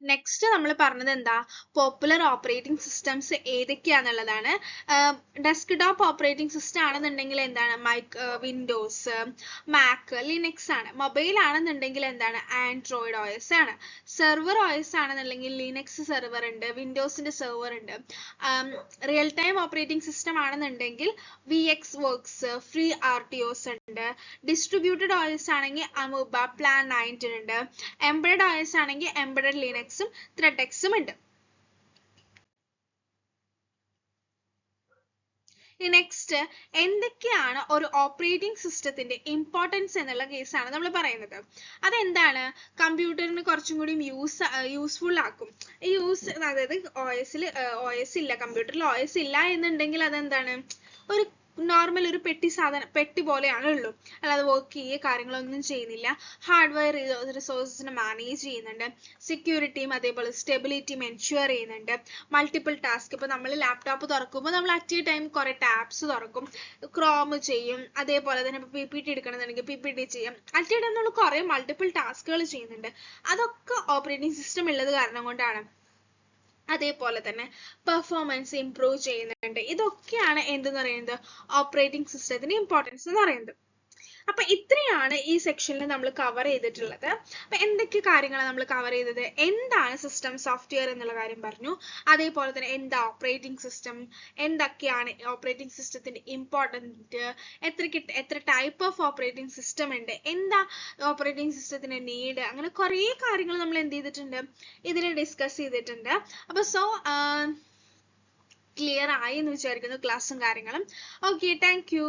[SPEAKER 1] നെക്സ്റ്റ് നമ്മൾ പറഞ്ഞത് എന്താ പോപ്പുലർ ഓപ്പറേറ്റിംഗ് സിസ്റ്റംസ് ഏതൊക്കെയാന്നുള്ളതാണ്. ഡെസ്ക്ടോപ്പ് ഓപ്പറേറ്റിംഗ് സിസ്റ്റം ആണെന്നുണ്ടെങ്കിൽ എന്താണ് വിൻഡോസ്, മാക്, ലിനക്സ് ആണ്. മൊബൈൽ ആണെന്നുണ്ടെങ്കിൽ എന്താണ് ആൻഡ്രോയിഡ് OS ആണ്. സെർവർ OS ആണെന്നുണ്ടെങ്കിൽ ലിനക്സ് സെർവർ ഉണ്ട്, വിൻഡോസിന്റെ സെർവർ ഉണ്ട്. റിയൽ ടൈം ഓപ്പറേറ്റിംഗ് സിസ്റ്റം ആണെന്നുണ്ടെങ്കിൽ VxWorks, FreeRTOS ഉണ്ട്. ഡിസ്ട്രിബ്യൂട്ടഡ് OS ആണെങ്കിൽ അമൂബ, Plan 19 ഉണ്ട്. എംബഡഡ് OS ആണെങ്കിൽ എംബഡഡ് ലിനക്സും ത്രെഡെക്സും ഉണ്ട്. നെക്സ്റ്റ് എന്തൊക്കെയാണ് ഒരു ഓപ്പറേറ്റിംഗ് സിസ്റ്റത്തിന്റെ ഇമ്പോർട്ടൻസ് എന്നുള്ള കേസാണ് നമ്മൾ പറയുന്നത്. അതെന്താണ് കമ്പ്യൂട്ടറിന് കുറച്ചും കൂടി യൂസ്ഫുൾ ആക്കും. അതായത് OS ഇല്ല, കമ്പ്യൂട്ടറിൽ OS ഇല്ല എന്നുണ്ടെങ്കിൽ അതെന്താണ് ഒരു നോർമൽ ഒരു പെട്ടി പോലെയാണ് ഉള്ളൂ, അല്ലാതെ വർക്ക് ചെയ്യുക കാര്യങ്ങളൊന്നും ചെയ്യുന്നില്ല. ഹാർഡ്വെയർ റിസോഴ്സസിനെ മാനേജ് ചെയ്യുന്നുണ്ട്, സെക്യൂരിറ്റിയും അതേപോലെ സ്റ്റെബിലിറ്റിയും എൻഷുർ ചെയ്യുന്നുണ്ട്. മൾട്ടിപ്പിൾ ടാസ്ക്, ഇപ്പൊ നമ്മൾ ലാപ്ടോപ്പ് തുറക്കുമ്പോൾ നമ്മൾ അറ്റ് എ ടൈം കുറെ ടാബ്സ് തുറക്കും, ക്രോം ചെയ്യും, അതേപോലെ തന്നെ ഇപ്പൊ PPT എടുക്കണമെന്നുണ്ടെങ്കിൽ PPT ചെയ്യും. അറ്റ് എ ടൈം നമ്മൾ കുറെ മൾട്ടിപ്പിൾ ടാസ്കുകൾ ചെയ്യുന്നുണ്ട്. അതൊക്കെ ഓപ്പറേറ്റിംഗ് സിസ്റ്റം ഉള്ളത് കാരണം കൊണ്ടാണ്. അതേപോലെ തന്നെ പെർഫോമൻസ് ഇംപ്രൂവ് ചെയ്യുന്നുണ്ട്. ഇതൊക്കെയാണ് എന്തെന്ന് പറയുന്നത് ഓപ്പറേറ്റിംഗ് സിസ്റ്റത്തിന്റെ ഇമ്പോർട്ടൻസ് എന്ന് പറയുന്നത്. അപ്പൊ ഇത്രയാണ് ഈ സെക്ഷനിൽ നമ്മൾ കവർ ചെയ്തിട്ടുള്ളത്. അപ്പൊ എന്തൊക്കെ കാര്യങ്ങളാണ് നമ്മൾ കവർ ചെയ്തത്? എന്താണ് സിസ്റ്റം സോഫ്റ്റ്വെയർ എന്നുള്ള കാര്യം പറഞ്ഞു, അതേപോലെ തന്നെ എന്താ ഓപ്പറേറ്റിംഗ് സിസ്റ്റം, എന്തൊക്കെയാണ് ഓപ്പറേറ്റിംഗ് സിസ്റ്റത്തിന്റെ ഇമ്പോർട്ടൻറ്റ്, എത്ര ടൈപ്പ് ഓഫ് ഓപ്പറേറ്റിംഗ് സിസ്റ്റം ഉണ്ട്, എന്താ ഓപ്പറേറ്റിംഗ് സിസ്റ്റത്തിന്റെ നീഡ്, അങ്ങനെ കുറേ കാര്യങ്ങൾ നമ്മൾ എന്ത് ചെയ്തിട്ടുണ്ട് ഇതിൽ ഡിസ്കസ് ചെയ്തിട്ടുണ്ട്. അപ്പൊ ക്ലിയർ ആയി എന്ന് വിചാരിക്കുന്നു ക്ലാസ്സും കാര്യങ്ങളും. Okay, thank you.